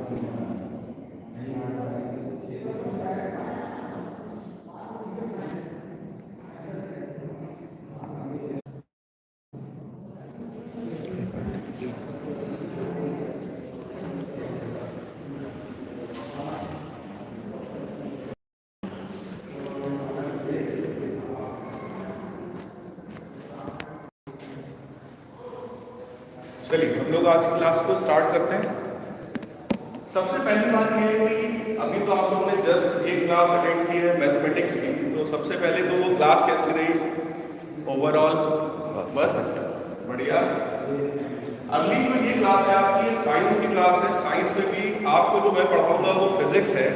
चलिए हम लोग आज क्लास को स्टार्ट करते हैं। सबसे पहली बात ये है कि अभी तो आप लोगों ने जस्ट एक क्लास अटेंड की है मैथमेटिक्स की, तो सबसे पहले तो वो क्लास कैसी रही ओवरऑल? बस बढ़िया। अगली जो ये क्लास है आपकी, ये साइंस की क्लास है। साइंस में भी आपको जो मैं पढ़ाऊंगा वो फिजिक्स है।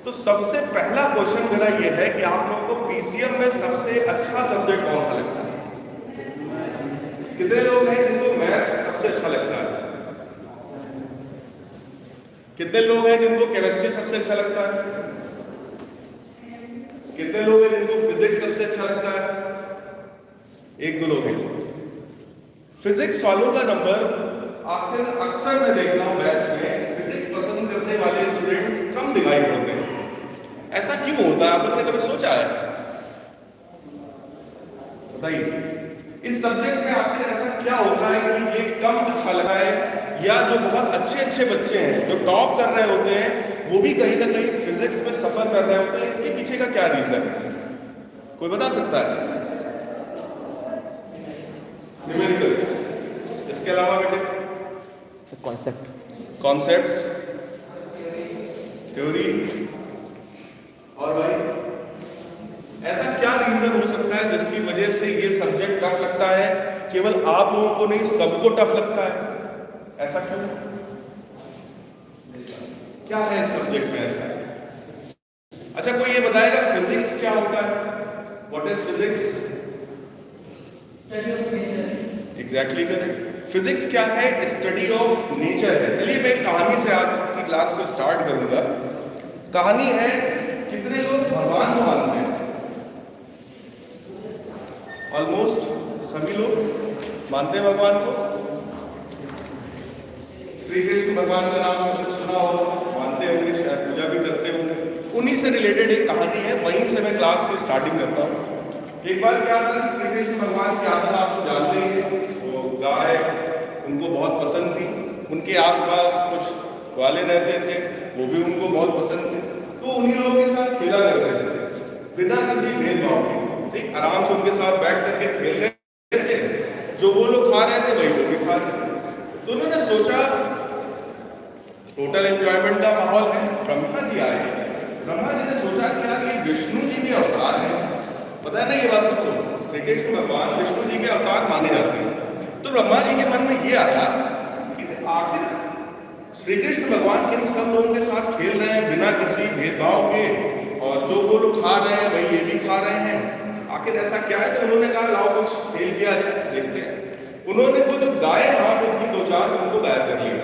तो सबसे पहला क्वेश्चन मेरा ये है कि आप लोगों को पीसीएम में सबसे अच्छा सब्जेक्ट कौन सा लगता है? कितने लोग हैं जिनको मैथ्स सबसे अच्छा लगता है? कितने लोग हैं जिनको केमिस्ट्री सबसे अच्छा लगता है? कितने लोग हैं जिनको फिजिक्स सबसे अच्छा लगता है? एक दो लोग हैं। फिजिक्स वालों का नंबर आखिर अक्सर मैं देखता हूं बैच में फिजिक्स पसंद करने वाले स्टूडेंट्स कम दिखाई पड़ते हैं। ऐसा क्यों होता है? आप लोगों ने कभी सोचा है? बताइए, इस सब्जेक्ट में आखिर ऐसा क्या होता है कि ये कम अच्छा लगा है, या जो बहुत अच्छे अच्छे बच्चे हैं जो टॉप कर रहे होते हैं वो भी कहीं ना कहीं फिजिक्स में सफर कर रहे होते हैं? इसके पीछे का क्या रीजन है? कोई बता सकता है? न्यूमेरिकल्स। इसके अलावा बेटे कॉन्सेप्ट्स, थ्योरी, और भाई ऐसा क्या रीजन हो सकता है जिसकी वजह से ये सब्जेक्ट टफ लगता है? केवल आप लोगों को नहीं, सबको टफ लगता है। ऐसा क्यों? क्या है इस सब्जेक्ट में ऐसा? अच्छा, कोई ये बताएगा फिजिक्स क्या होता है? What is physics? Study of nature. Exactly correct. Physics क्या है? स्टडी ऑफ नेचर है। चलिए मैं कहानी से आज की क्लास को स्टार्ट करूंगा। कहानी है, कितने लोग भगवान को मानते हैं? ऑलमोस्ट सभी लोग मानते हैं भगवान को। श्री कृष्ण भगवान का नाम सबने सुना हो, मानते होंगे, शायद पूजा भी करते होंगे। उन्हीं से रिलेटेड एक कहानी है, वहीं से मैं क्लास की स्टार्टिंग करता हूँ। एक बार क्या था कि श्री कृष्ण भगवान की आदत आप तो जानते ही हैं, वो गाय उनको बहुत पसंद थी। उनके आसपास कुछ ग्वाले रहते थे, वो भी उनको बहुत पसंद थे। तो उन्हीं लोगों के साथ खेला करते थे बिना किसी भेदभाव के। ठीक, आराम से उनके साथ बैठ करके खेल रहे थे। जो वो लोग खा रहे थे वही वो भी खा रहे थे। तो उन्होंने सोचा, टोटल एंजॉयमेंट का माहौल है। ब्रह्मा जी आए। ब्रह्मा जी ने सोचा कि यार ये विष्णु जी के अवतार हैं। पता है ना ये बात सबको? श्री कृष्ण भगवान विष्णु जी के अवतार माने जाते हैं। तो ब्रह्मा जी के मन में ये आया कि आखिर श्री कृष्ण भगवान इन सब लोगों के साथ खेल रहे हैं बिना किसी भेदभाव के, और जो वो लोग खा रहे हैं वही ये भी खा रहे हैं। आखिर ऐसा क्या है? तो उन्होंने कहा लाओ कुछ खेल किया जाए, देखते हैं। उन्होंने वो जो गाय वहां पर थी दो चार, उनको गायब कर लिया।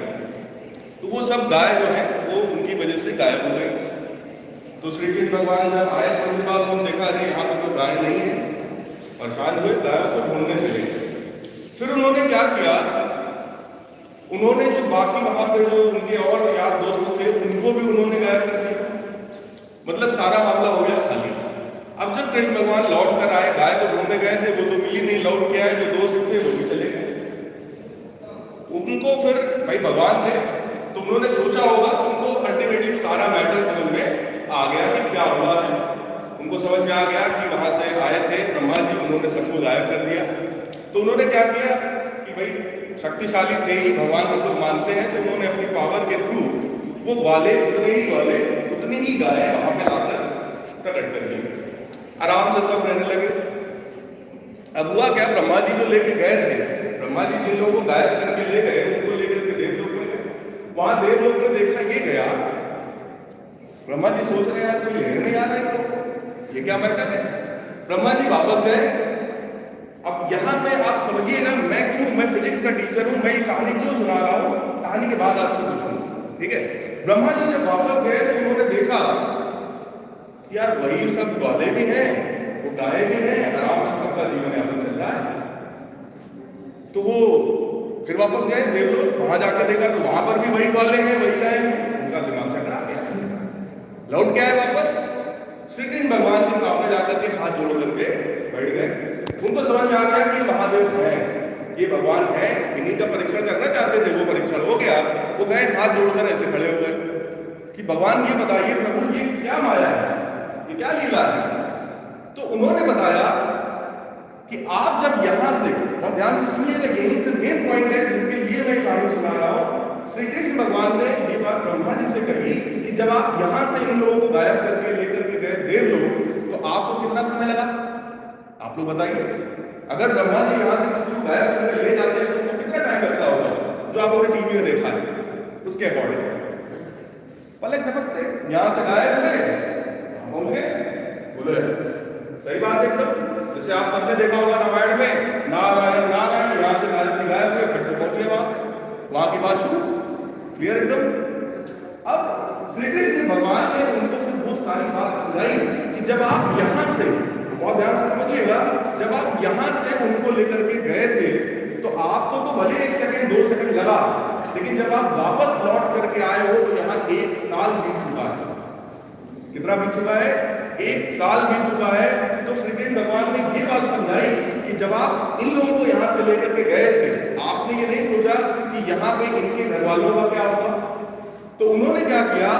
तो वो सब गाय जो है वो उनकी वजह से गायब हो गई। तो श्री कृष्ण भगवान जब आए तो उनके बाद उन्होंने देखा अरे यहाँ पर तो गाय नहीं है, परेशान हुए, गायों को ढूंढने चले गए। फिर उन्होंने क्या किया, उन्होंने जो बाकी वहां पे जो उनके और यार दोस्त थे उनको भी उन्होंने गायब कर दिया। मतलब सारा मामला हो गया खाली। अब जब कृष्ण भगवान लौट कर आए, गाय को ढूंढने गए थे, वो तो मिली नहीं, लौट के आए, जो दोस्त थे वो भी चले गए। उनको फिर भाई भगवान थे तो उन्होंने सोचा होगा, उनको अल्टीमेटली सारा मैटर समझ में आ गया कि क्या हुआ है। उनको समझ में आ गया कि वहां से आए थे ब्रह्मा जी, उन्होंने सबको गायब कर दिया। तो उन्होंने क्या किया कि भाई शक्तिशाली थे ही, भगवान हम लोग मानते हैं, तो उन्होंने अपनी पावर के थ्रू वो वाले उतनी ही गाय वहां पे लाकर प्रकट कर दी। आराम से सब रहने लगे। अब हुआ क्या, ब्रह्मा जी जो लेके गए थे, ब्रह्मा जी जिन लोगों को गायब करके ले गए उनको लेकर के देवलोक में गए। वहां देवलोक में देखा ये गया, ब्रह्मा जी सोच रहे यार कोई लेने नहीं आ रहा है, ये क्या मैटर है। ब्रह्मा जी वापस गए। अब यहाँ पे आप समझिएगा मैं फिजिक्स का टीचर हूं, मैं ये कहानी क्यों सुना रहा हूं, कहानी के बाद आपसे पूछूंगा, ठीक है। ब्रह्मा जी जब वापस गए तो उन्होंने देखा यार वही सब ग्वाले भी हैं, वो गाय भी हैं, आराम से सबका जीवन यापन चल रहा है। तो वो फिर वापस गए देवलोक, वहां जाके देखा तो वहां पर भी वही ग्वाले हैं, वही गाय हैं। लौट के आए वापस, श्री कृष्ण भगवान के सामने जाकर के हाथ जोड़ करके बैठ गए। उनको समझ में आ गया कि महादेव है, ये भगवान है, इन्हीं का परीक्षण करना चाहते थे, वो परीक्षण हो गया। वो गए हाथ जोड़कर ऐसे खड़े हो गए कि भगवान ये बताइए प्रभु, ये क्या माया है, ये क्या लीला है। तो उन्होंने बताया कि आप जब यहां से, और ध्यान से सुनिएगा, यही से मेन पॉइंट है जिसके लिए मैं कहानी सुना रहा हूं। श्री कृष्ण भगवान ने ये बात ब्रह्मा जी से कही कि जब आप यहां से इन लोगों को गायब करके लेकर के गए देव लोग, तो आपको कितना समय लगा? आप लोग बताइए। अगर ब्रह्मा जी यहां से किसी को गायब करके ले जाते हैं तो उनको कितना टाइम लगता होगा, जो आपने टीवी में देखा है उसके अकॉर्डिंग? पलक झपकते, यहां से गायब हुए होंगे, बोले सही बात है एकदम। जैसे आप सबने देखा होगा रामायण में, नारायण नारायण, यहां से नारद जी गायब हुए, फिर से पहुंच गए वहां की बात शुरू, क्लियर एकदम। अब श्री कृष्ण भगवान ने उनको फिर बहुत सारी बात समझाई कि जब आप यहां से, बहुत ध्यान से समझिएगा, जब आप यहां से उनको लेकर के गए थे तो आपको तो भले 1 सेकंड 2 सेकंड लगा, लेकिन जब आप वापस लौट करके आए हो तो यहाँ 1 साल बीत चुका है। कितना बीत चुका है? 1 साल बीत चुका है। तो श्री कृष्ण भगवान ने ये बात समझाई कि जब आप इन लोगों को यहाँ से लेकर के गए थे, आपने ये नहीं सोचा कि यहाँ पे इनके घर वालों का क्या होगा। तो उन्होंने क्या किया,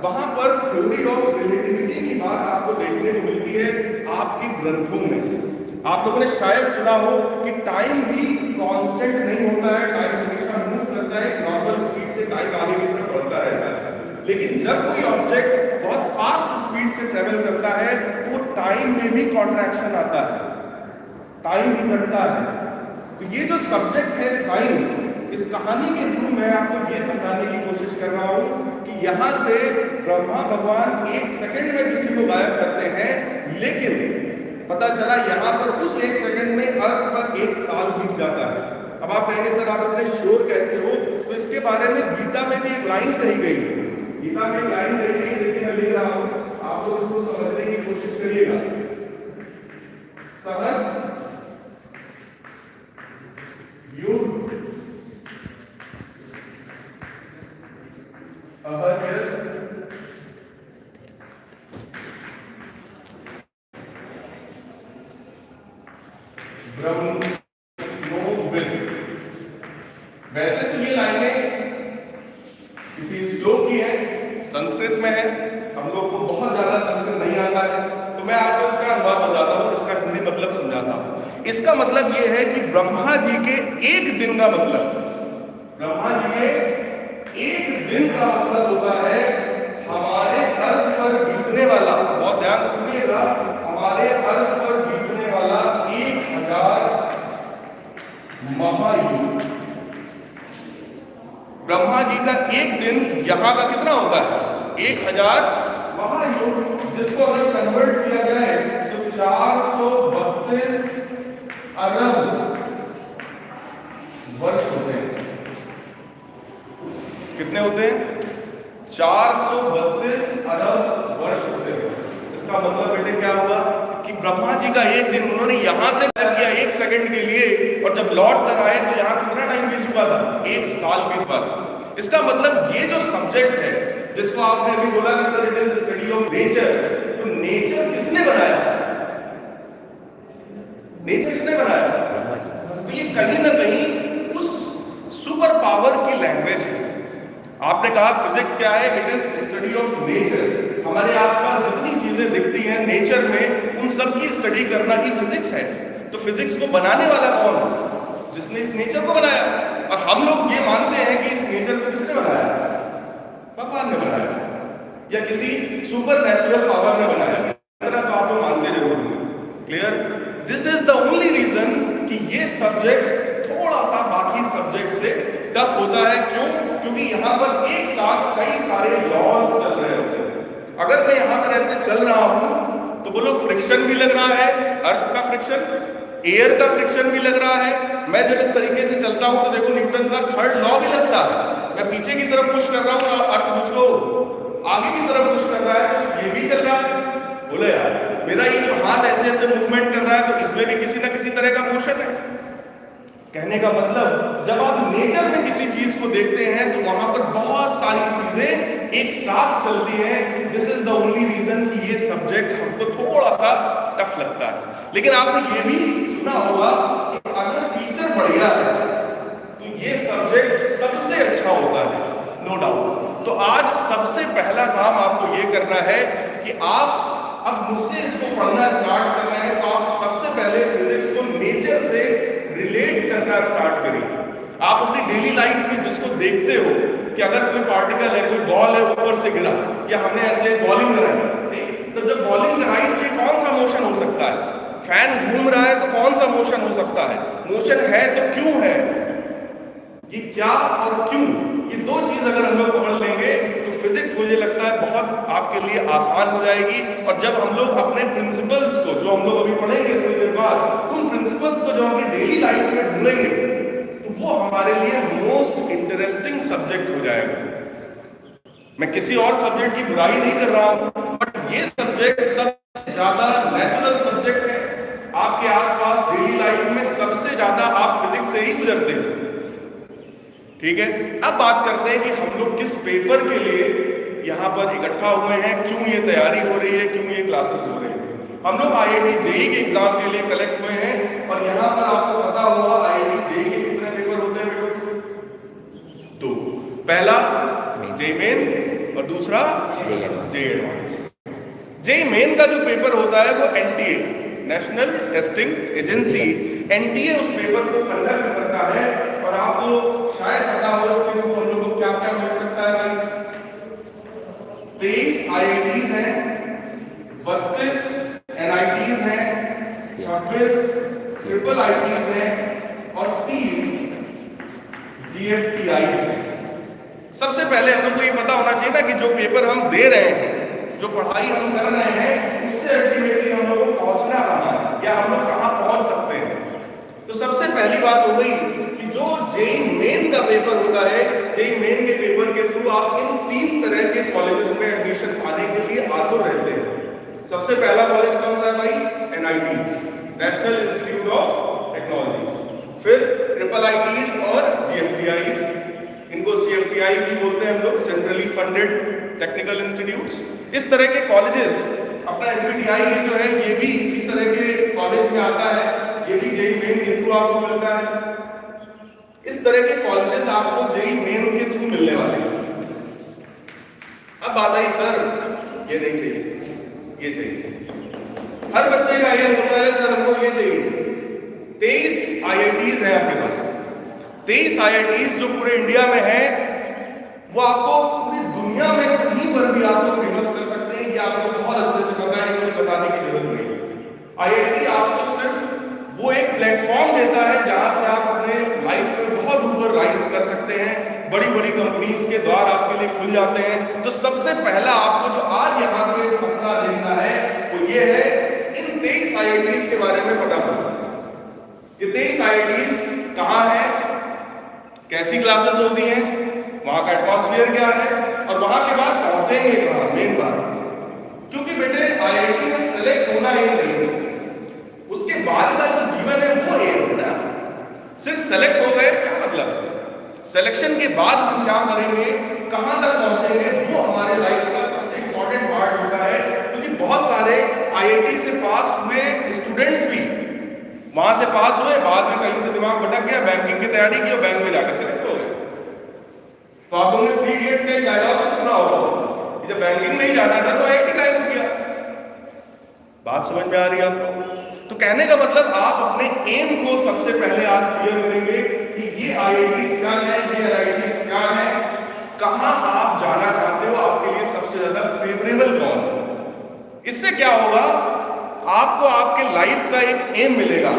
वहां पर थ्योरी ऑफ रिलेटिविटी की बात आपको देखने को मिलती है आपके ग्रंथों में। आप लोगों ने शायद सुना हो कि टाइम भी कांस्टेंट नहीं होता है, टाइम हमेशा मूव करता है, नॉर्मल स्पीड से टाइम आगे की तरफ बढ़ता रहता है। लेकिन जब कोई ऑब्जेक्ट बहुत फास्ट स्पीड से ट्रेवल करता है तो टाइम में भी कॉन्ट्रैक्शन आता है, टाइम भी घटता है। तो ये जो सब्जेक्ट है साइंस, इस कहानी के थ्रू मैं आपको ये समझाने की कोशिश कर रहा हूं कि यहां से ब्रह्मा भगवान 1 सेकंड में किसी को गायब करते हैं, लेकिन पता चला यहां पर उस 1 सेकंड में अर्थ पर 1 साल बीत जाता है। अब आप कहेंगे सर आप इतने श्योर कैसे हो? तो इसके बारे में गीता में भी एक लाइन कही गई है, गीता में एक लाइन कही गई है, देखिए मैं लिख रहा हूं, आप लोग इसको समझने की कोशिश करिएगा। सहस्त्र युग वैसे तो ये लाइनें किसी श्लोक की है, संस्कृत में है, हम लोग को बहुत ज्यादा संस्कृत नहीं आता है, तो मैं आपको इसका अनुवाद बताता हूँ, इसका हिंदी मतलब समझाता हूँ। इसका मतलब ये है कि ब्रह्मा जी के 1 दिन का मतलब, ब्रह्मा जी के 1 दिन का मतलब होता है हमारे अर्थ पर बीतने वाला, बहुत ध्यान से सुनिएगा, हमारे अर्थ पर बीतने वाला 1000 महायुग। ब्रह्मा जी का 1 दिन यहां का कितना होता है? 1000 महायुग, जिसको अगर कन्वर्ट किया जाए तो 432 अरब वर्ष होते हैं। कितने होते हैं? 432 अरब वर्ष होते हैं। इसका मतलब बेटे क्या होगा कि ब्रह्मा जी का 1 दिन उन्होंने यहां से कर किया 1 सेकंड के लिए, और जब लौट कर आए तो यहां कितना टाइम बीत चुका था? 1 साल बीत चुका था। इसका मतलब ये जो सब्जेक्ट है, जिसको आपने अभी बोला कि sir it is study of nature, तो नेचर किसने बनाया? नेचर किसने बनाया? तो ये कहीं ना कहीं उस सुपर पावर की लैंग्वेज है। आपने कहा फिजिक्स क्या है? It is study of nature. हमारे आसपास जितनी चीजें दिखती हैं नेचर में, उन सब की स्टडी करना ही फिजिक्स है। तो फिजिक्स को बनाने वाला कौन है? जिसने इस नेचर को बनाया। और हम लोग ये मानते हैं कि इस नेचर को किसने बनाया? भगवान ने बनाया, या किसी सुपर नेचुरल पावर ने बनाया। इतना तो आप लोग मानते जरूर होंगे। Clear? This is the only reason कि ये सब्जेक्ट थोड़ा सा बाकी सब्जेक्ट से टफ होता है। क्यों? क्योंकि यहाँ पर एक साथ कई सारे लॉज चल रहे होते हैं। अगर मैं यहाँ पर ऐसे चल रहा हूं तो बोलो फ्रिक्शन भी लग रहा है, अर्थ का फ्रिक्शन, एयर का फ्रिक्शन भी लग रहा है। मैं जब इस तरीके से चलता हूं तो देखो न्यूटन का 3rd लॉ भी लगता है। मैं पीछे की तरफ पुश कर रहा हूं और अर्थ मुझको आगे की तरफ पुश कर रहा है, तो ये भी चल रहा है। बोले यार मेरा ये जो हाथ ऐसे ऐसे मूवमेंट कर रहा है, तो इसमें भी किसी ना किसी तरह का मोशन है। कहने का मतलब जब आप नेचर में किसी चीज को देखते हैं तो वहां पर बहुत सारी चीजें एक साथ चलती हैं, this is the only reason कि ये सब्जेक्ट हमको थोड़ा सा टफ लगता है। लेकिन आपने ये भी सुना होगा कि अगर टीचर बढ़िया है तो ये सब्जेक्ट सबसे अच्छा होता है, नो डाउट। तो आज सबसे पहला काम आपको ये करना है कि आप अब मुझसे इसको पढ़ना स्टार्ट कर रहे हैं, तो आप सबसे पहले फिजिक्स को नेचर से रिलेट करना स्टार्ट करिए। आप अपनी डेली लाइफ में जिसको देखते हो कि अगर कोई पार्टिकल है, कोई बॉल है ऊपर से गिरा, या हमने ऐसे बॉलिंग कराई, तो जब बॉलिंग कराई तो ये कौन सा मोशन हो सकता है? फैन घूम रहा है तो कौन सा मोशन हो सकता है? मोशन है तो क्यों है? ये क्या और क्यों, ये दो चीज अगर हम लोग पढ़ लेंगे तो फिजिक्स मुझे लगता है बहुत आपके लिए आसान हो जाएगी। और जब हम लोग अपने प्रिंसिपल्स को, जो हम लोग अभी पढ़ेंगे थोड़ी देर बाद, उन प्रिंसिपल्स को जो अपनी डेली लाइफ में ढूंढेंगे तो वो हमारे लिए मोस्ट इंटरेस्टिंग सब्जेक्ट हो जाएगा। मैं किसी और सब्जेक्ट की बुराई नहीं कर रहा हूं, बट ये सब्जेक्ट सबसे ज्यादा नेचुरल सब्जेक्ट है। आपके आसपास डेली लाइफ में सबसे ज्यादा आप फिजिक्स से ही गुजरते हो, ठीक है। अब बात करते हैं कि हम लोग किस पेपर के लिए यहाँ पर इकट्ठा हुए हैं, क्यों ये तैयारी हो रही है, क्यों ये क्लासेस हो रही है। हम लोग IIT JEE के एग्जाम के लिए कलेक्ट हुए हैं, और यहाँ पर आपको पता होगा IIT JEE के कितने पेपर होते हैं? दो। पहला JEE मेन और दूसरा JEE एडवांस। JEE मेन का जो पेपर होता है वो NTA, national testing agency, NTA उस पेपर को कंडक्ट करता है। और आपको शायद पता हो इसके थ्रू हम लोग को क्या क्या मिल सकता है भाई। 23 IITs हैं, 32 NITs हैं, 26 ट्रिपल IITs हैं और 30 GFTIs हैं। सबसे पहले हम लोग को ये पता होना चाहिए ना कि जो पेपर हम दे रहे हैं, जो पढ़ाई हम कर रहे हैं, उससे अल्टीमेटली हम लोग को पहुंचना कहां है, या हम लोग कहां पहुंच सकते हैं। तो सबसे पहली बात हो गई कि जो JEE मेन का पेपर होता है, JEE मेन के पेपर के थ्रू आप इन 3 तरह के कॉलेजेस में एडमिशन पाने के लिए आतो रहते हैं। सबसे पहला कॉलेज कौन सा है भाई? NITs, national institute of technologies. फिर ट्रिपल IITs और GFTIs, इनको CFTI भी बोलते हैं हम लोग, सेंट्रली फंडेड टेक्निकल इंस्टीट्यूट्स। इस तरह के कॉलेजेस, अपना SBTI जो है ये भी इसी तरह के कॉलेज में आता है, ये भी JEE मेन के थ्रू आपको मिलता है। इस तरह के कॉलेजेस आपको JEE मेन के थ्रू मिलने वाले हैं। अब बात आई सर ये नहीं चाहिए, ये चाहिए। हर बच्चे का ये होता है सर हमको ये चाहिए। 23 IITs है आपके पास, 23 IITs जो पूरे इंडिया में है, वो आपको पूरी दुनिया में कहीं पर भी आपको फेमस कर सकते हैं। ये आपको बहुत अच्छे से पता है, मुझे बताने की जरूरत नहीं। IIT आपको सिर्फ वो एक प्लेटफॉर्म देता है जहां से आप अपने लाइफ में बहुत ऊपर राइज कर सकते हैं, बड़ी बड़ी कंपनीज के द्वार आपके लिए खुल जाते हैं। तो सबसे पहला आपको जो आज यहाँ पे सपना देखना है वो ये है, इन 23 IITs के बारे में पता करना। ये 23 IITs कहाँ है, कैसी क्लासेस होती हैं, वहां का एटमॉस्फेयर क्या है, और वहां के बाद पहुंचेंगे कहां, मेन बात। क्योंकि बेटे IIT में सेलेक्ट होना ही नहीं, उसके बाद का जो जीवन है वो एक है ना। सिर्फ सेलेक्ट हो गए क्या मतलब? सिलेक्शन के बाद हम क्या करेंगे, कहां तक पहुंचेंगे, वो हमारे लाइफ का सबसे इंपॉर्टेंट पार्ट होता है। क्योंकि बहुत सारे IIT से पास हुए स्टूडेंट्स भी वहां से पास हुए, बाद में कहीं से दिमाग भटक गया, बैंकिंग की तैयारी की और बैंक में जाकर सेलेक्ट हो गए। तो आप लोगों ने 3 इडियट्स का डायलॉग तो सुना होगा, जब बैंकिंग में ही जाना था तो IIT का ही किया। बात समझ में आ रही है आपको? तो कहने का मतलब आप अपने एम को सबसे पहले आज क्लियर करेंगे कि ये IITs क्या है, ये NITs क्या है, कहां आप जाना चाहते हो, आपके लिए सबसे ज्यादा फेवरेबल कौन है। इससे क्या होगा, आपको आपके लाइफ का एक एम मिलेगा,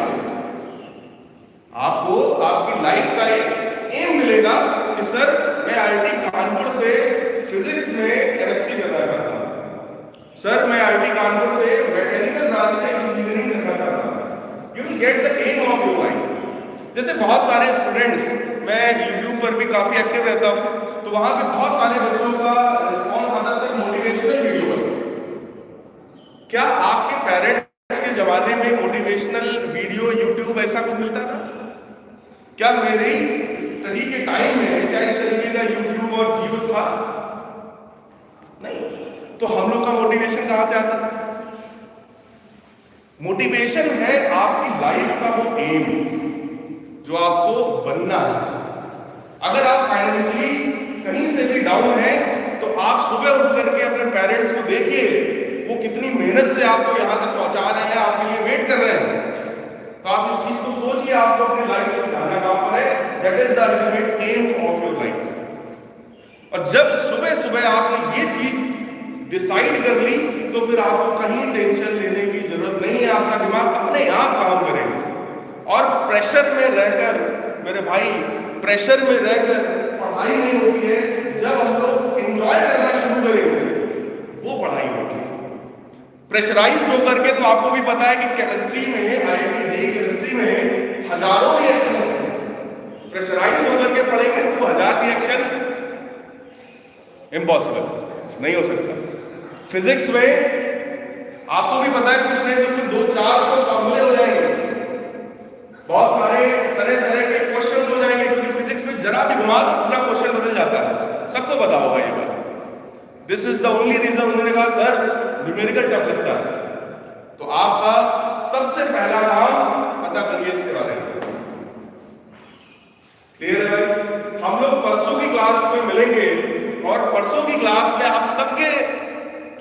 आपको आपकी लाइफ का एक एम मिलेगा कि सर मैं IIT कानपुर से फिजिक्स में MSc करना चाहता हूं, सर मैं IIT कानपुर से मैकेनिकल ब्रांच से इंजीनियरिंग करना चाहता हूं। You will get the aim of your life. जैसे बहुत सारे स्टूडेंट्स, मैं YouTube पर भी काफी एक्टिव रहता हूं, तो वहां पे बहुत सारे बच्चों का रिस्पॉन्स आता है सर मोटिवेशनल वीडियो पर। क्या आपके पेरेंट्स के जमाने में मोटिवेशनल वीडियो YouTube ऐसा कुछ मिलता था? क्या मेरी स्टडी के टाइम में क्या इस तरीके का YouTube और जियो था? नहीं। तो हम लोग का मोटिवेशन कहां से आता है? मोटिवेशन है आपकी लाइफ का वो एम जो आपको बनना है। अगर आप फाइनेंशियली कहीं से भी डाउन है तो आप सुबह उठ करके अपने पेरेंट्स को देखिए, वो कितनी मेहनत से आपको यहां तक पहुंचा रहे हैं, आपके लिए वेट कर रहे हैं। तो आप इस चीज को सोचिए, आपको अपनी लाइफ में जाना कहां पर है। That is the ultimate aim of your life. और जब सुबह सुबह आपने ये चीज डिसाइड कर ली तो फिर आपको कहीं टेंशन लेने की जरूरत नहीं है, आपका दिमाग अपने आप काम करेगा। और प्रेशर में रहकर मेरे भाई, प्रेशर में रहकर पढ़ाई नहीं होती है। जब हम लोग एंजॉय करना शुरू करेंगे वो पढ़ाई होती है। प्रेशराइज्ड होकर के, तो आपको भी पता है कि केमिस्ट्री में, IIT केमिस्ट्री में हजारों रिएक्शन हैं। प्रेशराइज होकर के पढ़ेंगे तो 1000 रिएक्शन इम्पॉसिबल, नहीं हो सकता। फिजिक्स में आपको भी पता है कुछ नहीं तो 200-400 फॉर्मूले हो जाएंगे, बहुत सारे तरह तरह के क्वेश्चन हो जाएंगे, क्योंकि फिजिक्स में जरा भी घुमा तो पूरा क्वेश्चन बदल जाता है। सबको पता होगा ये बात। This is the only reason उन्होंने कहा सर न्यूमेरिकल टफ लगता है। तो आपका सबसे पहला काम पता करिए इसके बारे में। क्लियर है? हम लोग परसों की क्लास में मिलेंगे और परसों की क्लास में आप सबके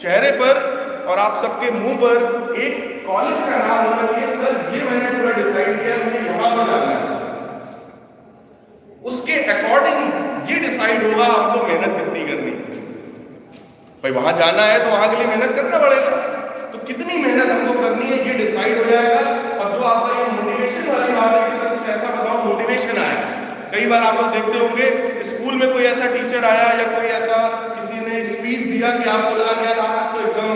चेहरे पर और आप सबके मुंह पर एक कॉलेज का नाम होना चाहिए। सर ये मैंने पूरा डिसाइड किया, मुझे यहां पर जाना है। उसके अकॉर्डिंग ये डिसाइड होगा आपको मेहनत कितनी करनी है। भाई वहां जाना है तो वहां के लिए मेहनत करना पड़ेगा, तो कितनी मेहनत हमको करनी है ये डिसाइड हो जाएगा। और जो आपका ये मोटिवेशन वाली बात है कि सर कुछ ऐसा बताओ मोटिवेशन आया। कई बार आप लोग देखते होंगे स्कूल में कोई ऐसा टीचर आया या कोई ऐसा किसी ने स्पीच दिया कि आपको लगा कि यार आज तो एकदम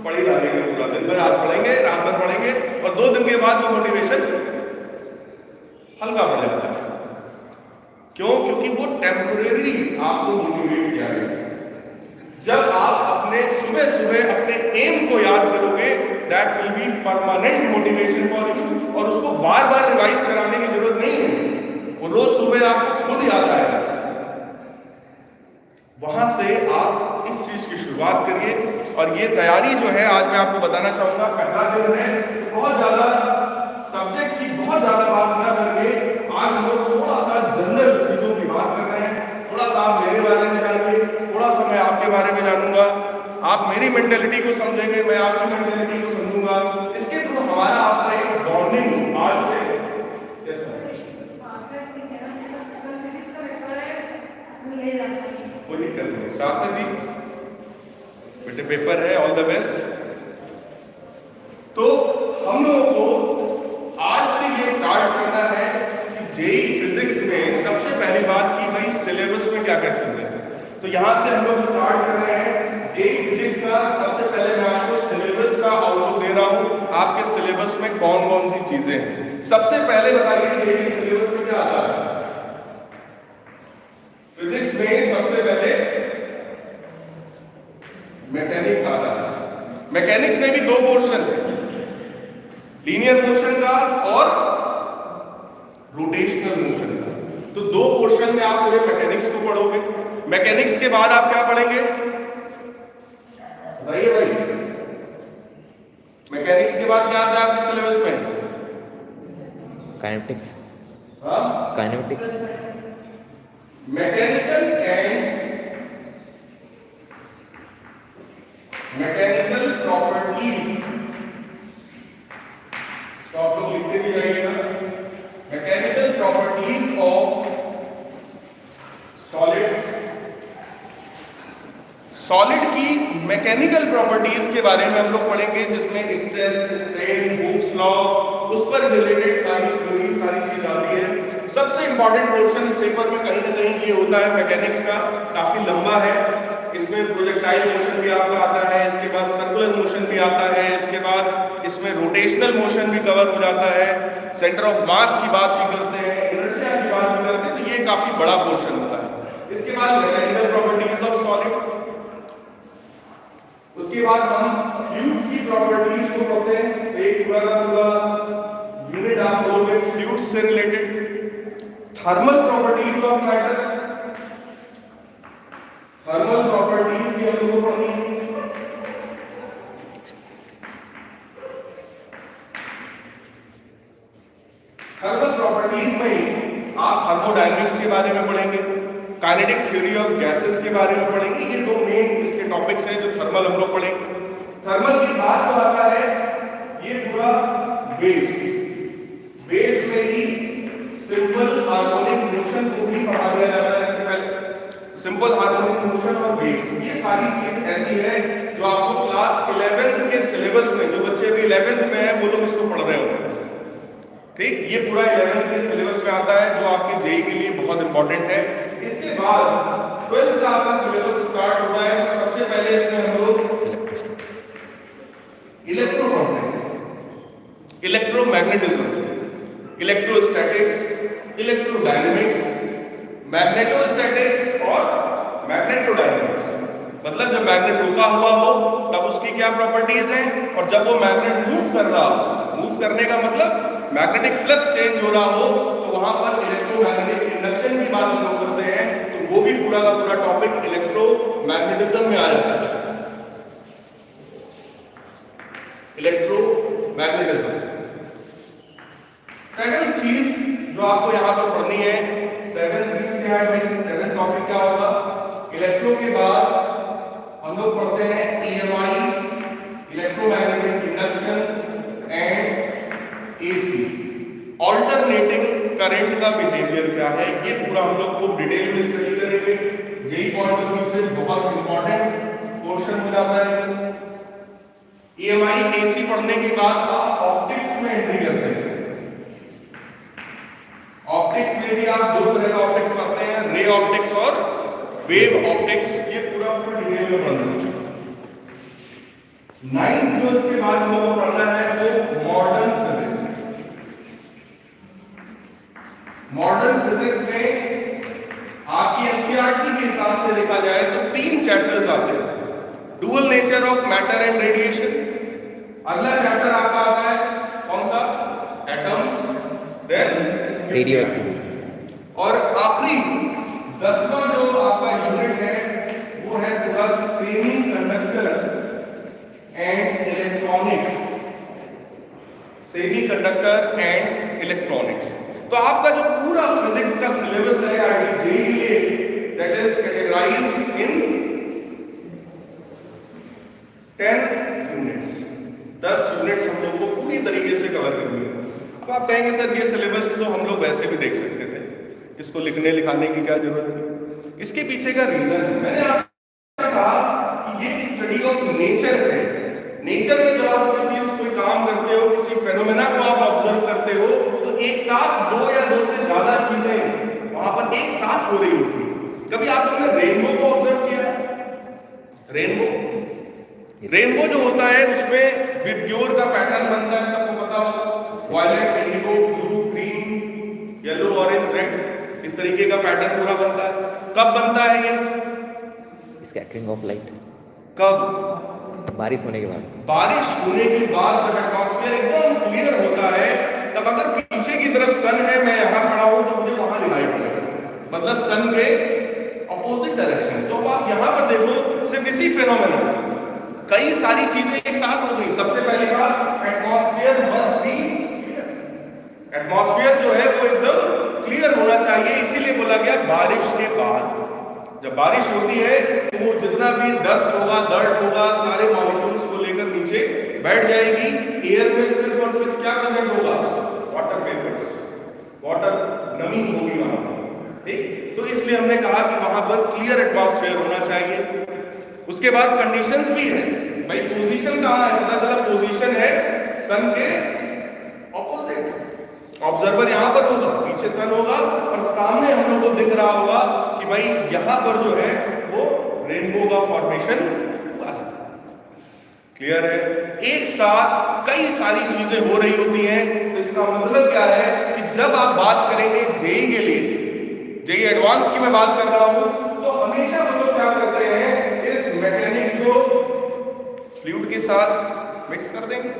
पढ़ ही डालेंगे, पूरा दिन भर आज पढ़ेंगे, रात भर पढ़ेंगे, और 2 दिन के बाद वो मोटिवेशन हल्का पड़ जाता है। क्यों? क्योंकि वो टेम्परेरी आपको मोटिवेट किया है। जब आप अपने सुबह सुबह अपने एम को याद करोगे, that will be permanent motivation for you, और उसको बार बार रिवाइज कराने की जरूरत नहीं है, वो रोज सुबह आपको खुद याद आएगा। वहां से आप इस चीज की शुरुआत करिए। और ये तैयारी जो है आज मैं आपको बताना चाहूंगा, पहला दिन है, बहुत ज्यादा सब्जेक्ट की बहुत ज्यादा बात न करके आज हम लोग थोड़ा सा जनरल चीजों की बात कर रहे हैं। थोड़ा सा आप मेरे बारे में जानिए, थोड़ा सा मैं आपके बारे में जानूंगा, आप मेरी मेंटेलिटी को समझेंगे, मैं आपकी मेंटेलिटी को समझूंगा। इसके थ्रू हमारा आपका एक बॉन्डिंग आज से कोई दिक्कत नहीं, साथ में भी बेटे पेपर है, ऑल द बेस्ट। तो हम लोगों को आज से ये स्टार्ट करना है कि जेईई फिजिक्स में सबसे पहली बात की भाई सिलेबस में क्या क्या चीजें हैं। तो यहां से हम लोग स्टार्ट कर रहे हैं जेईई फिजिक्स का। सबसे पहले मैं आपको सिलेबस का आउटलुक दे रहा हूं, आपके सिलेबस में कौन कौन सी चीजें हैं। सबसे पहले बताइए जेईई सिलेबस में क्या आता है। फिजिक्स में सबसे पहले मैकेनिक्स आता है। मैकेनिक्स में भी 2 पोर्शन है, लीनियर मोशन का और रोटेशनल मोशन का। तो 2 पोर्शन में आप पूरे मैकेनिक्स को पढ़ोगे। मैकेनिक्स के बाद आप क्या पढ़ेंगे बताइए भाई। मैकेनिक्स के बाद क्या आता है आपके सिलेबस में? काइनेटिक्स। हाँ, kinetics, mechanical and mechanical properties. तो आप लोग लिखते भी जाइएगा, mechanical properties of solids. Solid की मैकेनिकल प्रॉपर्टीज के बारे में हम लोग पढ़ेंगे, जिसमें स्ट्रेस, स्ट्रेन, हुक्स लॉ, उस पर रिलेटेड सारी थ्योरी, सारी चीज आती है। सबसे इंपॉर्टेंट पोर्शन इस पेपर में कहीं ना कहीं ये होता है मैकेनिक्स का, काफी लंबा है। इसमें प्रोजेक्टाइल मोशन भी आपका आता है, इसके बाद सर्कुलर मोशन भी आता है, इसके बाद इसमें रोटेशनल मोशन भी कवर हो जाता है, सेंटर ऑफ मास की बात भी करते हैं, इनर्शिया की बात भी करते हैं। तो ये काफी बड़ा पोर्शन होता है। इसके बाद मैकेनिकल प्रॉपर्टीज ऑफ सॉलिड, उसके बाद हम फ्लूइड्स की प्रॉपर्टीज को पढ़ते हैं। एक पूरा का पूरा यूनिट आप लोगे फ्लूइड्स से related. Thermal properties of matter, thermal properties भी हम लोगों को पढ़नी है। थर्मल प्रॉपर्टीज में आप थर्मोडायनेमिक्स के बारे में पढ़ेंगे, काइनेटिक थ्योरी ऑफ गैसेस के बारे में पढ़ेंगे। ये दो मेन इसके टॉपिक्स हैं जो थर्मल हम लोग पढ़ेंगे। थर्मल की बात तो आता है ये पूरा वेव्स में ही सिंपल हार्मोनिक मोशन को भी पढ़ा दिया जाता है इससे पहले। सिंपल हार्मोनिक मोशन और वेव्स, ये सारी चीज ऐसी है जो आपको क्लास 11th के सिलेबस में, जो बच्चे अभी 11th में है वो लोग इसको पढ़ रहे होंगे, ठीक। ये पूरा 11th के सिलेबस में आता है जो आपके जेईई के लिए बहुत इंपॉर्टेंट है। इसके बाद 12th का आपका सिलेबस स्टार्ट होता है। तो सबसे पहले इसमें हम लोग इलेक्ट्रो पढ़ते हैं, इलेक्ट्रोमैग्नेटिज्म, इलेक्ट्रोस्टैटिक्स, इलेक्ट्रोडायनेमिक्स, मैग्नेटोस्टैटिक्स और मैग्नेटोडायनेमिक्स। मतलब जब मैग्नेट रुका हुआ हो तब उसकी क्या प्रॉपर्टीज हैं, और जब वो मैग्नेट मूव कर रहा हो, मूव करने का मतलब मैग्नेटिक फ्लक्स चेंज हो रहा हो, तो वहां पर इलेक्ट्रोमैग्नेटिक इंडक्शन की बात हम लोग करते हैं। तो वो भी पूरा का पूरा टॉपिक इलेक्ट्रोमैग्नेटिज्म में आ जाता है। इलेक्ट्रोमैग्नेटिज्म। सेकंड चीज जो आपको यहां पर पढ़नी है, 7 चीज क्या है भाई, 7 टॉपिक क्या होगा। इलेक्ट्रो के बाद हम लोग पढ़ते हैं EMI, electromagnetic induction and AC, alternating current का बिहेवियर क्या है, ये पूरा हम लोग खूब डिटेल में स्टडी करेंगे। जेईई पॉइंट ऑफ व्यू से बहुत इंपॉर्टेंट पोर्शन हो जाता है। EMI AC पढ़ने के बाद आप ऑप्टिक्स में एंट्री करते हैं। ऑप्टिक्स में भी आप दो तरह का ऑप्टिक्स पढ़ते हैं, रे ऑप्टिक्स और वेव ऑप्टिक्स। ये पूरा फुल डिटेल में पढ़ना है। 9th जो इसके बाद हम लोग को पढ़ना है वो मॉडर्न फिजिक्स। मॉडर्न फिजिक्स में आपकी एनसीईआरटी के हिसाब से देखा जाए तो 3 चैप्टर्स आते हैं। Dual nature of matter and radiation, अगला चैप्टर आपका आता है कौन सा, एटम्स, देन रेडियोएक्टिव, और आखिरी 10वां जो आपका यूनिट है वो है पूरा semiconductor and electronics. Semiconductor and electronics. तो आपका जो पूरा फिजिक्स का सिलेबस है जेईई के लिए, that is categorised in 10 units. 10 units हम लोग को पूरी तरीके से कवर करनी है। अब आप कहेंगे सर ये सिलेबस तो हम लोग वैसे भी देख सकते थे, इसको लिखने लिखाने की क्या जरूरत है। इसके पीछे का रीजन है, मैंने आपसे कहा कि ये स्टडी ऑफ नेचर है। नेचर में जब आप कोई चीज, कोई काम करते हो, किसी फेनोमेना को आप ऑब्जर्व करते हो, तो एक साथ 2 या 2 से ज्यादा चीजें वहां पर एक साथ हो रही होती है। कभी आपने रेनबो को ऑब्जर्व किया? रेनबो जो होता है उसमें विब्ग्योर का पैटर्न बनता है, सबको पता हो, violet, indigo, blue, green, yellow, orange, red, इस तरीके का पैटर्न पूरा बनता है। कब बनता है ये? Scattering of light. कब? बारिश होने के बाद। बारिश होने के बाद जब एटमॉस्फेयर एकदम क्लियर होता है, तब अगर पीछे की तरफ सन है, मैं यहां खड़ा हूं तो मुझे वहां दिखाई पड़ेगा, मतलब सन के ऑपोजिट डायरेक्शन। तो आप यहां पर देखो, सिर्फ इसी फेनोमेना कई सारी चीजें एक साथ हो गई। सबसे पहली बात, atmosphere must be clear. Atmosphere जो है वो एकदम क्लियर होना चाहिए, इसीलिए बोला गया बारिश के बाद। जब बारिश होती है तो वो जितना भी डस्ट होगा, दर्ट होगा, सारे मॉलिक्यूल्स को लेकर नीचे बैठ जाएगी। एयर में सिर्फ और सिर्फ क्या प्रेजेंट होगा? वाटर वेपर्स, वाटर नमी होगी वहां पर, ठीक। तो इसलिए हमने कहा कि वहां पर क्लियर एटमॉस्फेयर होना चाहिए। उसके बाद कंडीशंस भी है भाई, पोजीशन कहां है, पता चला पोजीशन है सन के ऑपोजिट। ऑब्जर्वर यहां पर होगा, पीछे सन होगा, और सामने हम लोग को दिख रहा होगा कि भाई यहां पर जो है वो रेनबो का फॉर्मेशन हुआ है। क्लियर है? एक साथ कई सारी चीजें हो रही होती हैं। तो इसका मतलब क्या है कि जब आप बात करेंगे जेईई के लिए, जेईई एडवांस की मैं बात कर रहा हूं, तो हमेशा हम लोग क्या करते हैं, इस मैकेनिक्स को फ्लूइड के साथ मिक्स कर देंगे।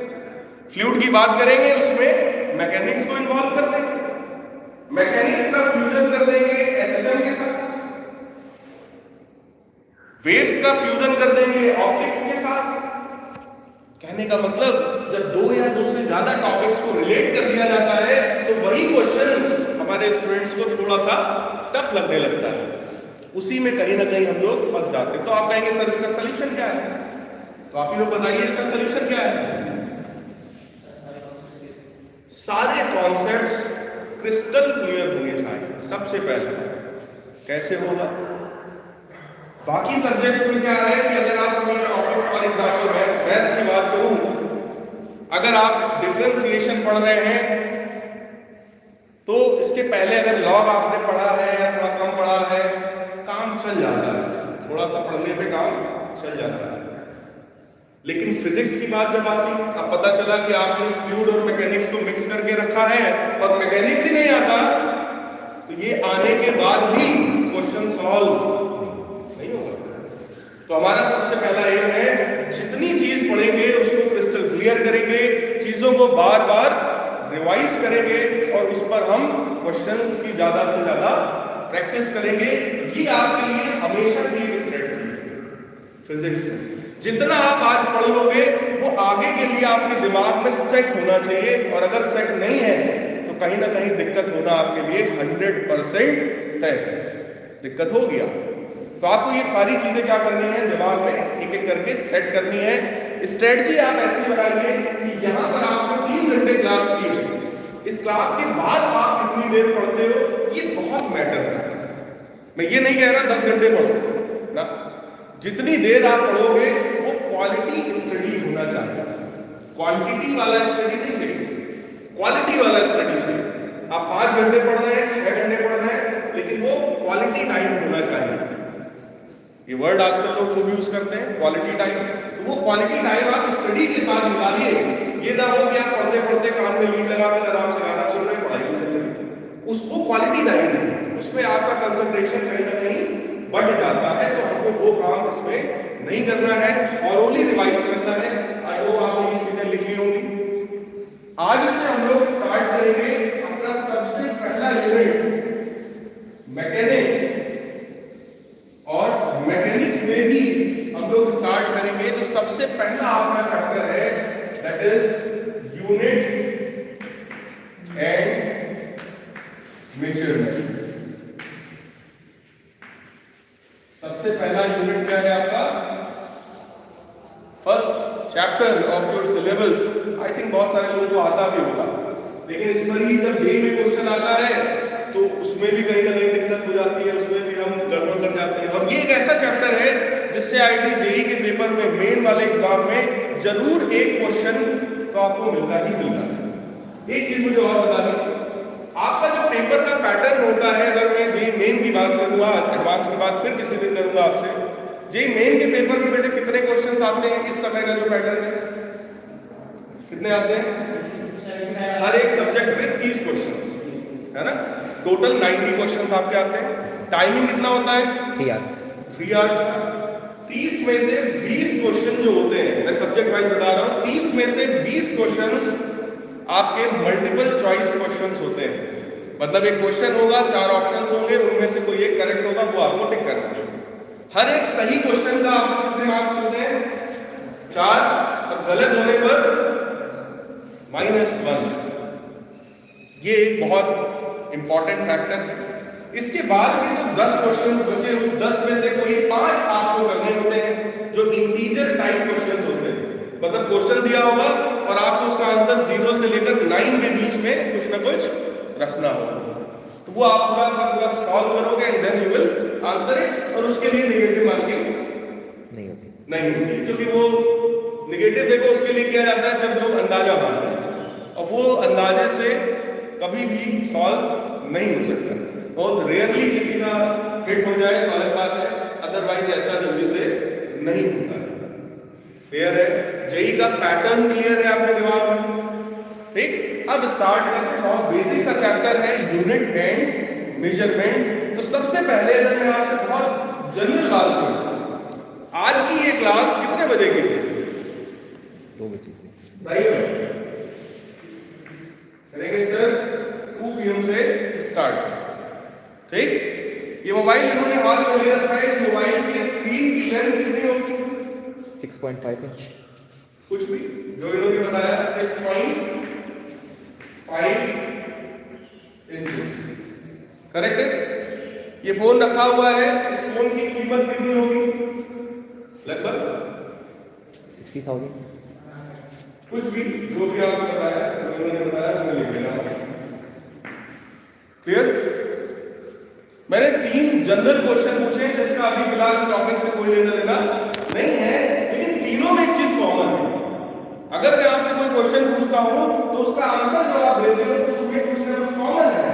फ्लूइड की बात करेंगे, उसमें मैकेनिक्स को इन्वॉल्व कर देंगे, मैकेनिक्स का फ्यूजन कर देंगे एसिटम के साथ। वेव्स का फ्यूजन कर देंगे ऑप्टिक्स के साथ। कहने का मतलब जब दो या दो से ज्यादा टॉपिक्स को रिलेट कर दिया जाता है तो वही क्वेश्चंस हमारे स्टूडेंट्स को थोड़ा सा टफ लगने लगता है, उसी में कहीं ना कहीं हम लोग फंस जाते हैं। तो आप कहेंगे सर इसका सोल्यूशन क्या है, तो आप ही लोग बताइए इसका सोल्यूशन क्या है। सारे कॉन्सेप्ट्स क्रिस्टल क्लियर होने चाहिए सबसे पहले। कैसे होगा? बाकी सब्जेक्ट्स में क्या है कि अगर आप कोई टॉपिक फॉर एग्जांपल मैथ्स की बात करूं, अगर आप डिफरेंशिएशन पढ़ रहे हैं तो इसके पहले अगर लॉग आपने पढ़ा है या थोड़ा कम पढ़ा है, काम चल जाता है, थोड़ा सा पढ़ने पे काम चल जाता है। लेकिन फिजिक्स की बात जब आती है, अब पता चला कि आपने फ्लूइड और मैकेनिक्स को मिक्स करके रखा है और मैकेनिक्स ही नहीं आता, तो ये आने के बाद भी क्वेश्चन सॉल्व नहीं होगा। तो हमारा सबसे पहला एम है जितनी चीज पढ़ेंगे उसको क्रिस्टल क्लियर करेंगे, चीजों को बार बार रिवाइज करेंगे और उस पर हम क्वेश्चंस की ज्यादा से ज्यादा प्रैक्टिस करेंगे। ये आपके लिए हमेशा की एक स्ट्रेटजी फिजिक्स में। जितना आप आज पढ़ लोगे वो आगे के लिए आपके दिमाग में सेट होना चाहिए, और अगर सेट नहीं है तो कहीं ना कहीं दिक्कत होना आपके लिए 100% तय। दिक्कत हो गया तो आपको ये सारी चीजें क्या करनी है, दिमाग में एक एक करके सेट करनी है। स्ट्रेटजी आप ऐसी बनाइए कि यहां पर आपको 3 घंटे क्लास की है, इस क्लास के बाद आप कितनी देर पढ़ते हो ये बहुत मैटर करता है। मैं ये नहीं कह रहा 10 घंटे पढ़ो ना, जितनी देर आप पढ़ोगे वो क्वालिटी स्टडी होना चाहिए। क्वांटिटी वाला स्टडी नहीं चाहिए, क्वालिटी वाला स्टडी चाहिए। आप 5 घंटे पढ़ रहे हैं, 6 घंटे पढ़ रहे हैं, लेकिन वो क्वालिटी टाइम होना चाहिए। ये वर्ड आजकल लोग खूब यूज करते हैं, क्वालिटी टाइम। तो वो क्वालिटी टाइम आप स्टडी के साथ निकालिए। ये ना हो कि आप पढ़ते पढ़ते कान में लीड लगाकर आराम से गाना सुन रहे हैं, पढ़ाई भी चल रही है, उसको क्वालिटी टाइम नहीं, उसमें आपका कंसंट्रेशन कहीं ना कहीं बढ़ जाता है। तो हमको वो काम इसमें नहीं करना है, थॉरोली रिवाइज करना है। आई होप आपने ये चीजें लिखी होंगी। आज से हम लोग स्टार्ट करेंगे अपना सबसे पहला यूनिट मैकेनिक्स, और मैकेनिक्स में भी हम लोग स्टार्ट करेंगे। तो सबसे पहला आपका चैप्टर है that is unit and measurement. सबसे पहला यूनिट क्या है आपका? First chapter of your syllabus. I think बहुत सारे लोगों को आता भी होगा, लेकिन इस पर ही जब डे में क्वेश्चन आता है तो उसमें भी कहीं ना कहीं दिक्कत हो जाती है, उसमें भी हम गड़बड़ कर जाते हैं। और ये एक ऐसा चैप्टर है जिससे आईआईटी जेईई के पेपर में, मेन वाले एग्जाम में जरूर एक क्वेश्चन तो आपको मिलता ही मिलता है। एक चीज मुझे और बता दी, आपका जो पेपर का पैटर्न होता है, अगर मैं जेईई मेन की बात करूंगा, एडवांस की बात फिर किसी दिन करूंगा आपसे। जेईई मेन के पेपर में बेटे कितने क्वेश्चंस आते हैं? इस समय का जो पैटर्न है कितने आते हैं? हर एक सब्जेक्ट में 30 क्वेश्चंस है ना, टोटल 90 क्वेश्चंस आपके आते हैं। टाइमिंग कितना होता है? 3 आवर्स। 3 आवर्स। 30 में से 20 क्वेश्चन जो होते हैं, मैं सब्जेक्ट वाइज बता रहा हूं, 30 में से 20 क्वेश्चंस आपके मल्टीपल चॉइस क्वेश्चंस होते हैं। मतलब एक क्वेश्चन होगा, 4 ऑप्शंस होंगे, उनमें से कोई एक करेक्ट होगा, वो आपको टिक करना है। हर एक सही क्वेश्चन का आपको कितने मार्क्स मिलते हैं? 4, और गलत होने पर -1। ये एक बहुत इंपॉर्टेंट फैक्टर। इसके बाद भी जो 10 क्वेश्चंस बचे, उस 10 में से कोई 5 आपको करने होते हैं जो इंटीजर टाइप क्वेश्चंस होते हैं। मतलब क्वेश्चन दिया होगा और आपको उसका आंसर 0 से लेकर 9 के बीच में कुछ ना कुछ रखना होगा। तो वो आप पूरा का पूरा सॉल्व करोगे and then you will answer it. और उसके लिए नेगेटिव मार्किंग नहीं होती, क्योंकि वो नेगेटिव देखो उसके लिए किया जाता है जब लोग अंदाजा मानते हैं, और वो अंदाजे से कभी भी सॉल्व नहीं हो सकता। बहुत रेयरली किसी का हिट हो जाए तो अलग बात है, अदरवाइज ऐसा जल्दी से नहीं होता है। क्लियर है? जेईई का पैटर्न क्लियर है आपके दिमाग में? ठीक, अब स्टार्ट करते हैं। बहुत बेसिक सा चैप्टर है यूनिट एंड मेजरमेंट। तो सबसे पहले अगर मैं आपसे बहुत जनरल बात करूं, आज की ये क्लास कितने बजे की थी? 2 बजे। राइट, करेंगे सर 2 PM से स्टार्ट। ठीक, ये मोबाइल इन्होंने हॉल में ले रखा है, इस मोबाइल की स्क्रीन की लेंथ कितनी होगी? 6.5 इंच। कुछ भी जो इन्होंने बताया 6.5 इंचेस, करेक्ट है। ये फोन रखा हुआ है, इस फोन की कीमत कितनी होगी? लगभग 60,000। कुछ भी जो भी आपको बताया, जो इन्होंने बताया मैं लिख लेना। क्लियर? मैंने 3 जनरल क्वेश्चन पूछे जिसका अभी फिलहाल इस टॉपिक से कोई लेना देना नहीं है, लेकिन तीनों में एक चीज कॉमन है। अगर मैं आपसे कोई क्वेश्चन पूछता हूं तो उसका आंसर जो आप देते हो तो उसमें कुछ ना कुछ कॉमन है।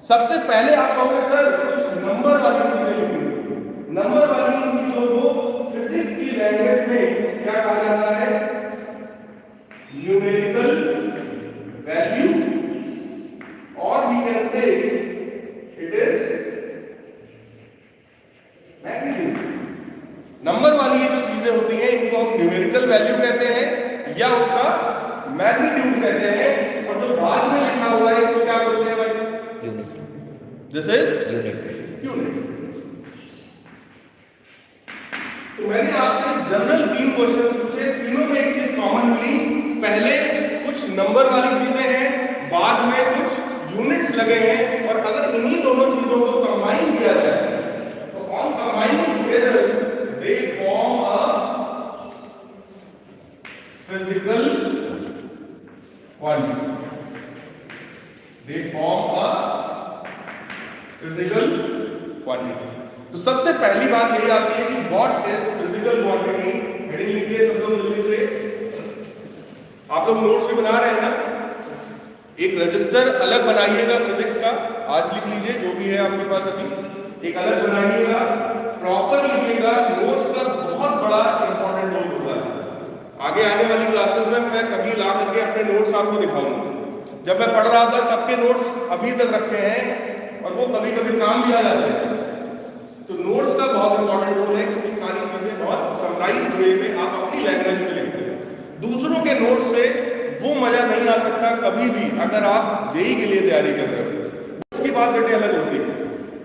सबसे पहले आप कहोगे सर कुछ नंबर वाली चीजें लिखी। नंबर वाली चीजों को फिजिक्स की लैंग्वेज में क्या कहा जाता है? न्यूमेरिकल वैल्यू, और we can say it is magnitude. Number वाली ये जो चीजें होती हैं इनको हम न्यूमेरिकल वैल्यू कहते हैं या उसका मैग्नीट्यूड कहते हैं, और जो बाद में लिखा हुआ है इसको क्या बोलते हैं भाई? यूनिट। This is unit. तो मैंने आपसे जनरल 3 क्वेश्चन पूछे, तीनों में एक चीज कॉमन मिली। पहले कुछ नंबर वाली चीजें हैं, बाद में कुछ यूनिट्स लगे हैं, और अगर इन्हीं दोनों चीजों को कंबाइन किया जाए तो on combining together they form a physical quantity. They form a physical quantity. तो सबसे पहली बात यही आती है कि what is physical quantity. Heading लिखिए सब लोग जल्दी से। आप लोग नोट्स भी बना रहे हैं ना? एक रजिस्टर अलग बनाइएगा फिजिक्स का, आज लिख लीजिए जो भी है आपके पास अभी, एक अलग बनाइएगा, प्रॉपर लिखिएगा। नोट्स का बहुत बड़ा इंपॉर्टेंट रोल होता है। आगे आने वाली क्लासेस में मैं कभी ला करके अपने नोट्स आपको दिखाऊंगा। जब मैं पढ़ रहा था तब के नोट्स अभी तक रखे हैं, और वो कभी कभी काम भी आ जाते हैं। तो नोट्स का बहुत इंपॉर्टेंट रोल है, क्योंकि सारी चीजें बहुत समराइज्ड वे में आप अपनी लैंग्वेज में लिखते हैं। दूसरों के नोट्स से वो मजा नहीं आ सकता कभी भी अगर आप जेई के लिए तैयारी कर रहे हो। उसकी बात बेटे अलग होती है।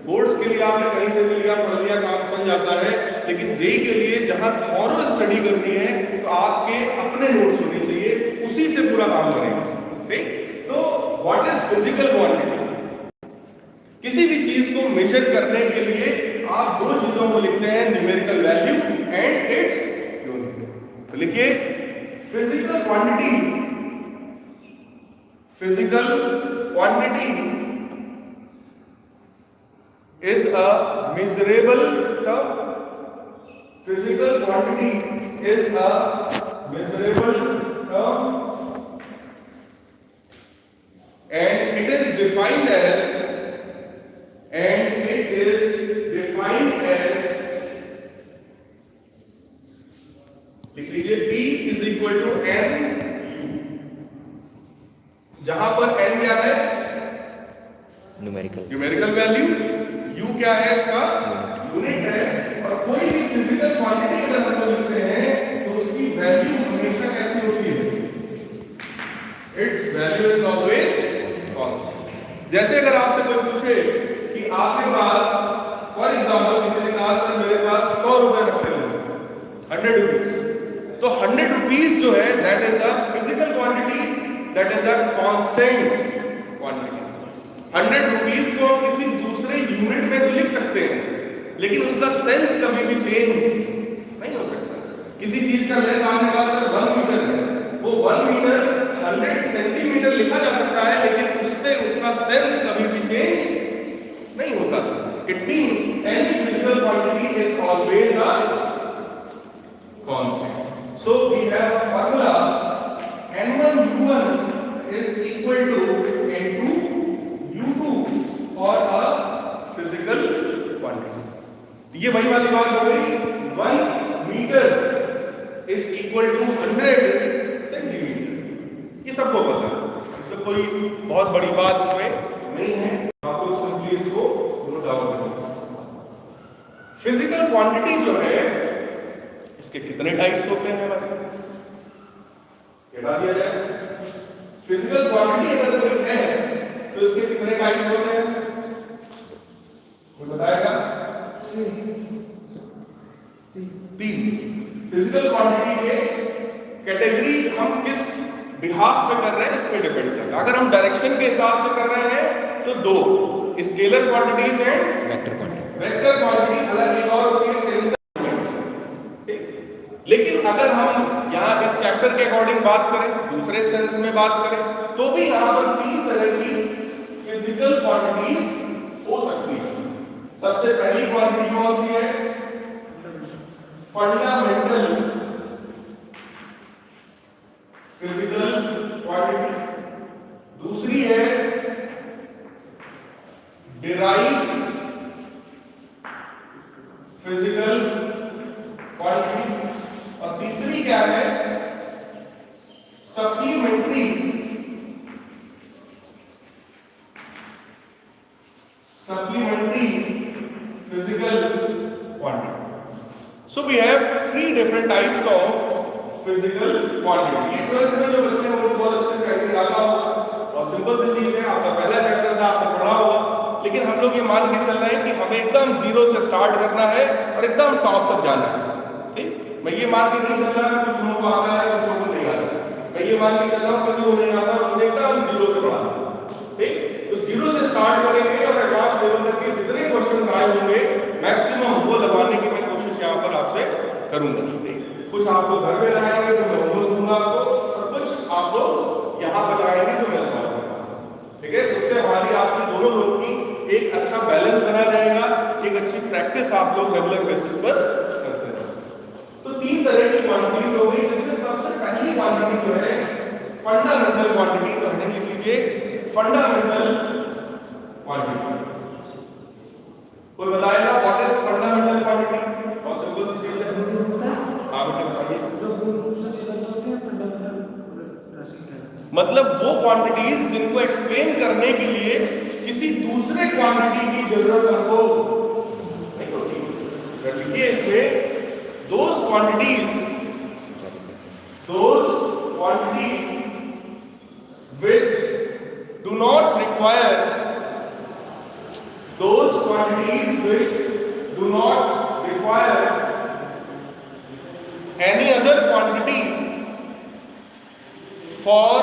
बोर्ड्स के लिए आपने कहीं से भी लिया पढ़ लिया, काम चल जाता है, लेकिन जेई के लिए जहां थॉरो स्टडी करनी है तो आपके अपने नोट्स होने चाहिए, उसी से पूरा काम करेंगे। ठीक? तो व्हाट इज फिजिकल क्वांटिटी? किसी भी चीज को मेजर करने के लिए आप 2 चीजों को लिखते हैं, numerical value and its unit. तो लिखिए physical quantity. Physical quantity is a measurable term. Physical quantity is a measurable term, and it is defined as लिख लीजिए P is equal to N U, जहां पर N क्या है? Numerical value, U क्या है? इसका यूनिट है। और कोई भी फिजिकल क्वांटिटी अगर हम लिखते हैं तो उसकी वैल्यू हमेशा कैसी होती है? It's value is always constant. जैसे अगर आपसे कोई पूछे कि आपके पास फॉर एग्जांपल किसी ने कहा सर मेरे पास 100 रुपए रखे हुए हैं, 100 रुपीज, तो 100 रुपीज जो है that is a physical quantity, that is a constant quantity. 100 rupees को किसी दूसरे यूनिट में तो लिख सकते हैं, लेकिन उसका सेंस कभी भी चेंज नहीं हो सकता। किसी चीज का लेंथ आपने कहा सर 1 मीटर है, वो 1 मीटर 100 सेंटीमीटर लिखा जा सकता है, लेकिन उससे उसका सेंस कभी भी चेंज नहीं होता। It means any physical quantity is always a constant. So we have a formula n1u1 is equal to n2 u2 for a physical quantity। ये वही वाली बात हो गई, 1 metre is equal to 100 centimetre. ये सबको पता है, इसमें कोई बहुत बड़ी बात इसमें नहीं है, आपको सिंपली इसको नोट डाउन करना। फिजिकल क्वांटिटी जो है इसके कितने टाइप्स होते हैं भाई? बता दिया जाए। फिजिकल क्वांटिटी अगर कोई है तो इसके कितने टाइप्स होते हैं? तो बताएगा 3 फिजिकल क्वांटिटी के कैटेगरी हम किस बिहाफ पे कर रहे हैं इस पे डिपेंड करता है। अगर हम डायरेक्शन के हिसाब से कर रहे हैं तो 2 scalar quantities and vector quantities, अलग एक और होती है टेंसर एलिमेंट्स। लेकिन अगर हम यहाँ इस चैप्टर के अकॉर्डिंग बात करें, दूसरे सेंस में बात करें, तो भी यहाँ पर 3 तरह की फिजिकल क्वांटिटीज हो सकती है। सबसे पहली क्वांटिटी कौन सी है? Fundamental physical quantity. दूसरी है डिराइव्ड फिजिकल क्वांटिटी, और तीसरी क्या है? Supplementary physical quantity. So we have 3 different types of physical quantity. ये 12th में जो बच्चे हैं वो बहुत अच्छे से आइडिया आता होगा और सिंपल सी चीज है, आपका पहला चैप्टर था, आपने पढ़ा होगा। लेकिन हम लोग ये मान के चल रहे हैं कि हमें एकदम 0 से स्टार्ट करना है और एकदम टॉप तक जाना है। ठीक, मैं ये मान के नहीं चल रहा कि कुछ लोगों को आता है कुछ लोगों को नहीं आता। मैं ये मान के चल रहा हूँ किसी को नहीं आता, मुझे एकदम 0 से पढ़ाना। ठीक, तो 0 से स्टार्ट करेंगे और एडवांस लेवल तक के जितने क्वेश्चन आए होंगे मैक्सिमम वो लगाने की मैं कोशिश यहाँ पर आपसे करूंगा। कुछ आप लोग घर में लाएंगे तो मैं होमवर्क दूंगा आपको, और कुछ आप लोग यहाँ पर लाएंगे तो मैं सॉल्व करूंगा। ठीक है, उससे हमारी आपकी दोनों लोग की एक अच्छा बैलेंस बना रहेगा, एक अच्छी प्रैक्टिस आप लोग रेगुलर बेसिस पर करते रहेंगे। तो 3 तरह की क्वांटिटीज हो गई, जिसमें सबसे पहली क्वांटिटी जो है फंडामेंटल क्वांटिटी। तो हेडिंग लिख लीजिए फंडामेंटल क्वांटिटी। कोई बताएगा व्हाट इज फंडामेंटल क्वांटिटी? और सिंपल सी चीज है, आप मुझे बताइए। मतलब वो क्वांटिटीज जिनको एक्सप्लेन करने के लिए किसी दूसरे क्वांटिटी की जरूरत हमको नहीं होती। लिखिए इसमें those quantities which do not require any other quantity for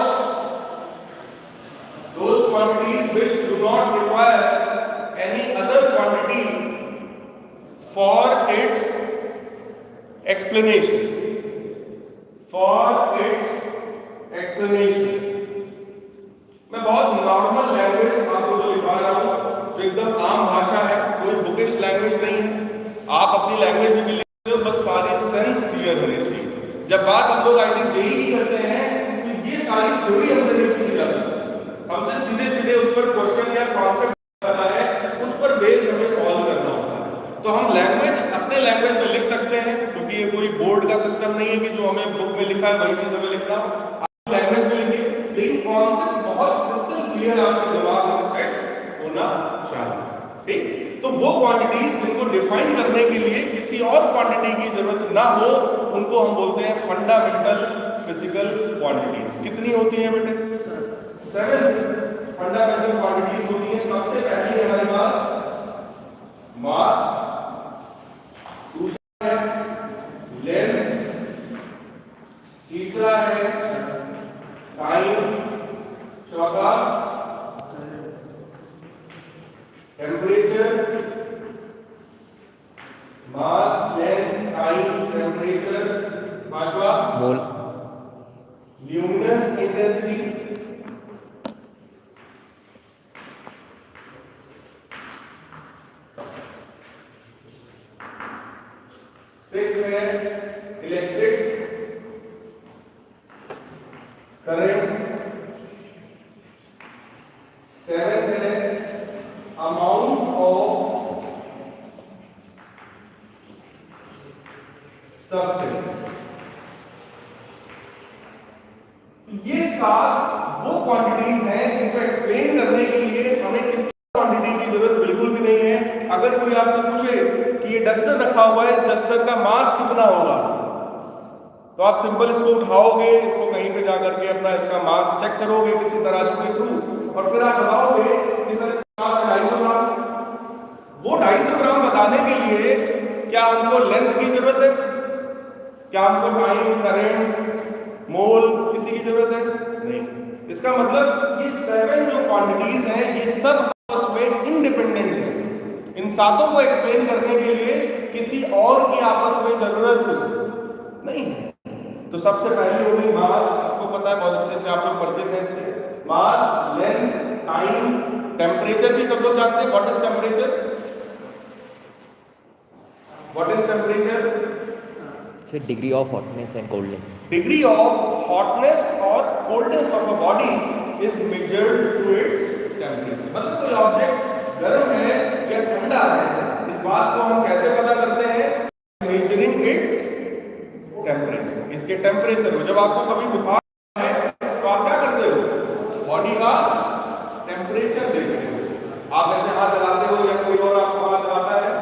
those quantities which do not require any other quantity for its explanation. मैं बहुत नॉर्मल लैंग्वेज आपको जो लिखा रहा हूं, जो एकदम आम भाषा है, कोई बुकिश लैंग्वेज नहीं है। आप अपनी लैंग्वेज में भी लिखते हो, बस सारे सेंस क्लियर होने चाहिए। जब बात हम लोग आई यही करते हैं कि ये सारी थ्योरी हमसे नहीं पूछी जाती, हमसे सीधे सीधे उस पर क्वेश्चन या कॉन्सेप्ट आता है, उस पर बेस हमें सॉल्व करना होता है। तो हम लैंग्वेज अपने लैंग्वेज में लिख सकते हैं, क्योंकि ये कोई बोर्ड का सिस्टम नहीं है कि जो हमें बुक में लिखा है वही चीज हमें लिखना। आप लैंग्वेज में लिखिए, लेकिन कॉन्सेप्ट बहुत क्रिस्टल क्लियर आपके दिमाग में सेट होना चाहिए। ठीक, तो वो क्वांटिटीज जिनको डिफाइन करने के लिए किसी और क्वांटिटी की जरूरत ना हो, उनको हम बोलते हैं फंडामेंटल फिजिकल क्वांटिटीज। कितनी होती है बेटे? 7 फंडामेंटल क्वांटिटीज होती है। सबसे पहली है हमारे पास मास, दूसरा है लेंथ, तीसरा है टाइम, चौथा टेम्परेचर। मास, लेंथ, टाइम, टेम्परेचर। पांचवा मोल, ल्यूमिनस इंटेंसिटी। सिक्स है इलेक्ट्रिक करंट। 7 है अमाउंट ऑफ सब्सटेंस। ये 7 वो क्वांटिटीज हैं जिनको एक्सप्लेन करने के लिए हमें किसी क्वांटिटी की जरूरत बिल्कुल भी नहीं है। अगर कोई आपसे पूछे कि ये डस्टर रखा हुआ है, इस डस्टर का मास कितना होगा, तो आप सिंपल इसको उठाओगे, इसको कहीं पे जाकर के अपना इसका मास चेक करोगे किसी तराजू के थ्रू, और फिर आप बताओगे कि सर इसका मास 250 ग्राम। वो 250 बताने के लिए क्या हमको लेंथ की जरूरत है? क्या हमको टाइम, करंट, मोल किसी की जरूरत है? नहीं। इसका मतलब ये 7 जो क्वांटिटीज हैं ये सब आपस में इंडिपेंडेंट है। इन सातों को एक्सप्लेन करने के लिए किसी और की आपस में जरूरत नहीं है। तो सबसे पहली होगी मास। आपको पता है बहुत अच्छे से, आप लोग परिचित हैं इससे। मास, लेंथ, टाइम, टेम्परेचर भी सब लोग जानते हैं। What is temperature? What is temperature? It's a degree of hotness and coldness. Degree of hotness or coldness of a body is measured through its temperature. मतलब कोई ऑब्जेक्ट गर्म है या ठंडा है, इस बात को हम कैसे पता करते हैं? Measuring its temperature. इसके टेम्परेचर को, जब आपको कभी बुखार है तो आप क्या करते हो? बॉडी का टेम्परेचर देखते हो। आप ऐसे हाथ लगाते हो या कोई और आपको हाथ लगाता है?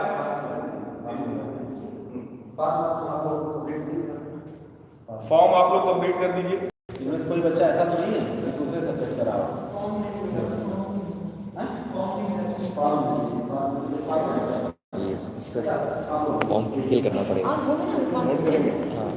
फॉर्म आप लोग कंप्लीट कर दीजिए। इनमें कोई बच्चा ऐसा तो नहीं है जो दूसरे सब्जेक्ट का रहा हो? Yes, sir. फॉर्म फिल करना पड़ेगा। नोट करेंगे? हाँ।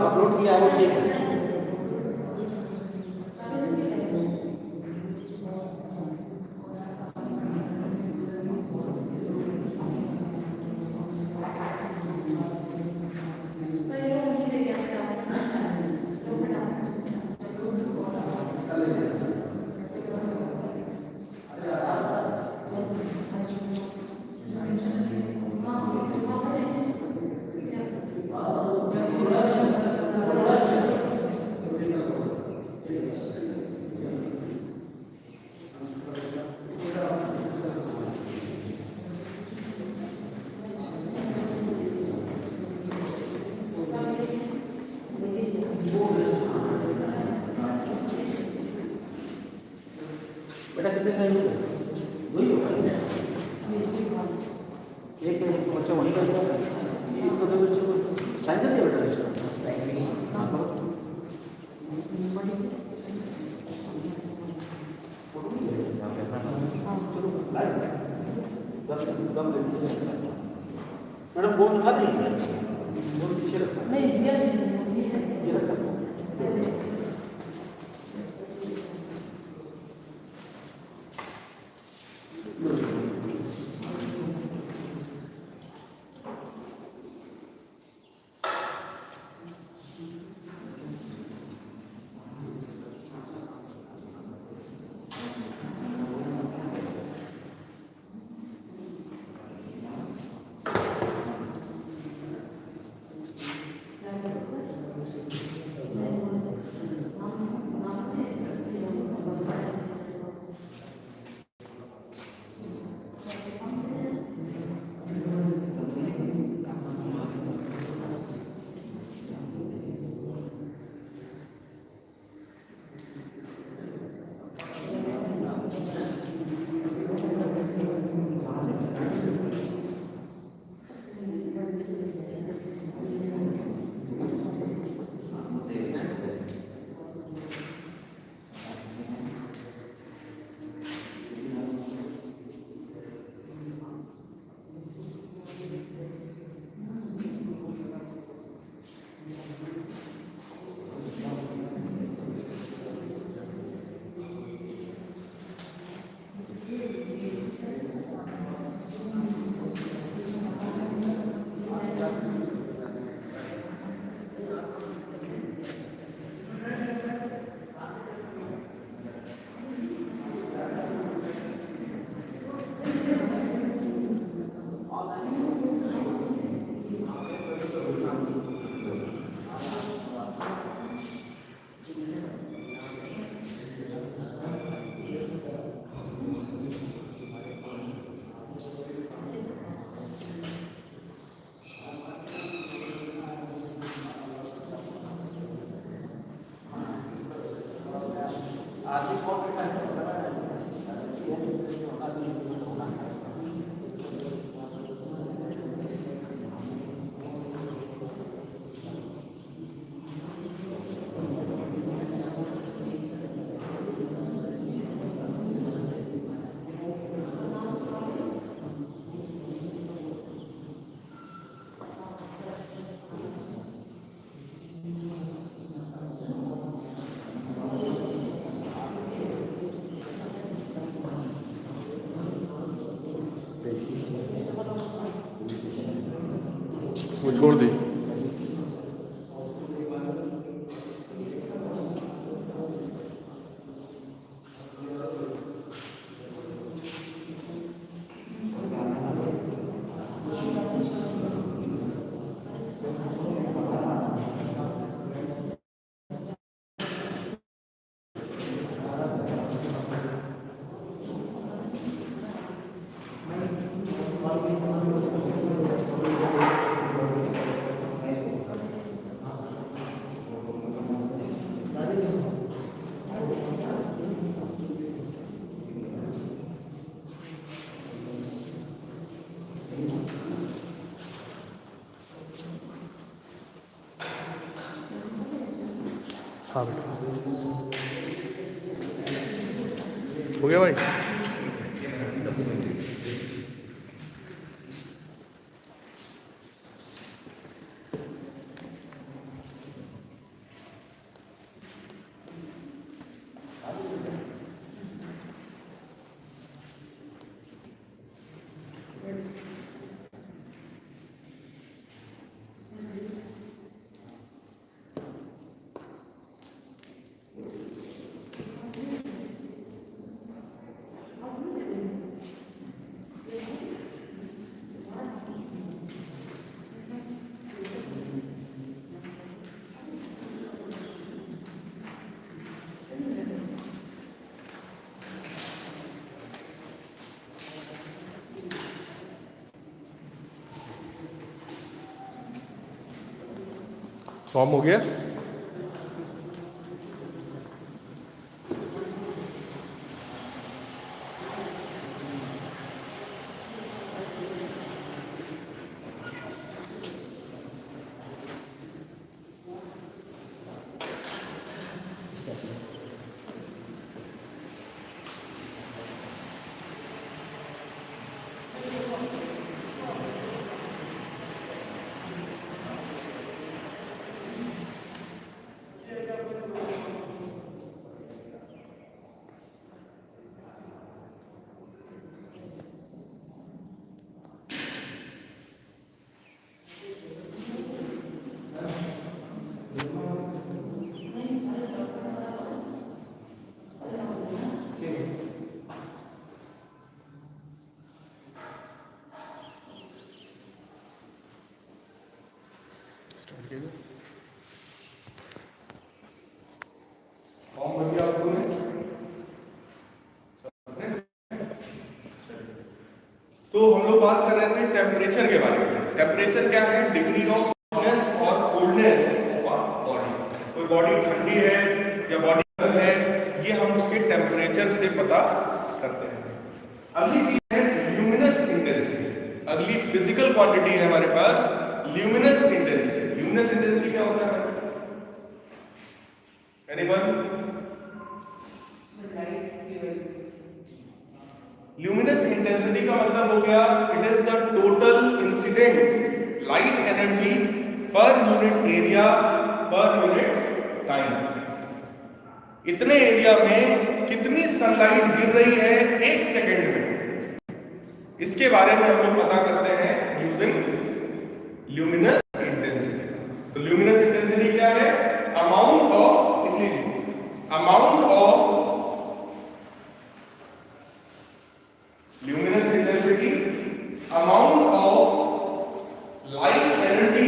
अपलोड किया वो ठीक है। बेटा कितने साइज हो? दो ही होगा एक बच्चा वहीं का इसको दो बच्चों को साइज कर दिया बेटा। मैडम बोर्ड उठा दीजिए, बोर्ड पीछे रखा नहीं, ये रखा। वो छोड़ दी। हाँ बेटा हो गया भाई। फॉर्म हो गया। फॉर्म भर दिया आप लोगों ने? तो हम लोग बात कर रहे थे टेम्परेचर के बारे में। टेम्परेचर क्या है? डिग्री ऑफ हॉटनेस और कोल्डनेस ऑफ बॉडी। कोई बॉडी ठंडी है या बॉडी गर्म है, ये हम उसके टेम्परेचर से पता करते हैं। अगली चीज है ल्यूमिनस इंटेंसिटी। अगली फिजिकल क्वांटिटी है हमारे पास ल्यूमिनस इंटेंसिटी। ल्यूमिनस इंटेंसिटी क्या होता है? एनीवन? ल्यूमिनस इंटेंसिटी का मतलब हो गया it is the total incident light energy पर unit area per unit time. इतने एरिया में कितनी सनलाइट गिर रही है एक सेकेंड में, इसके बारे में हम लोग पता करते हैं यूजिंग ल्यूमिनस इंटेंसिटी। तो ल्यूमिनस इंटेंसिटी क्या है? Amount of luminous intensity, amount of light energy,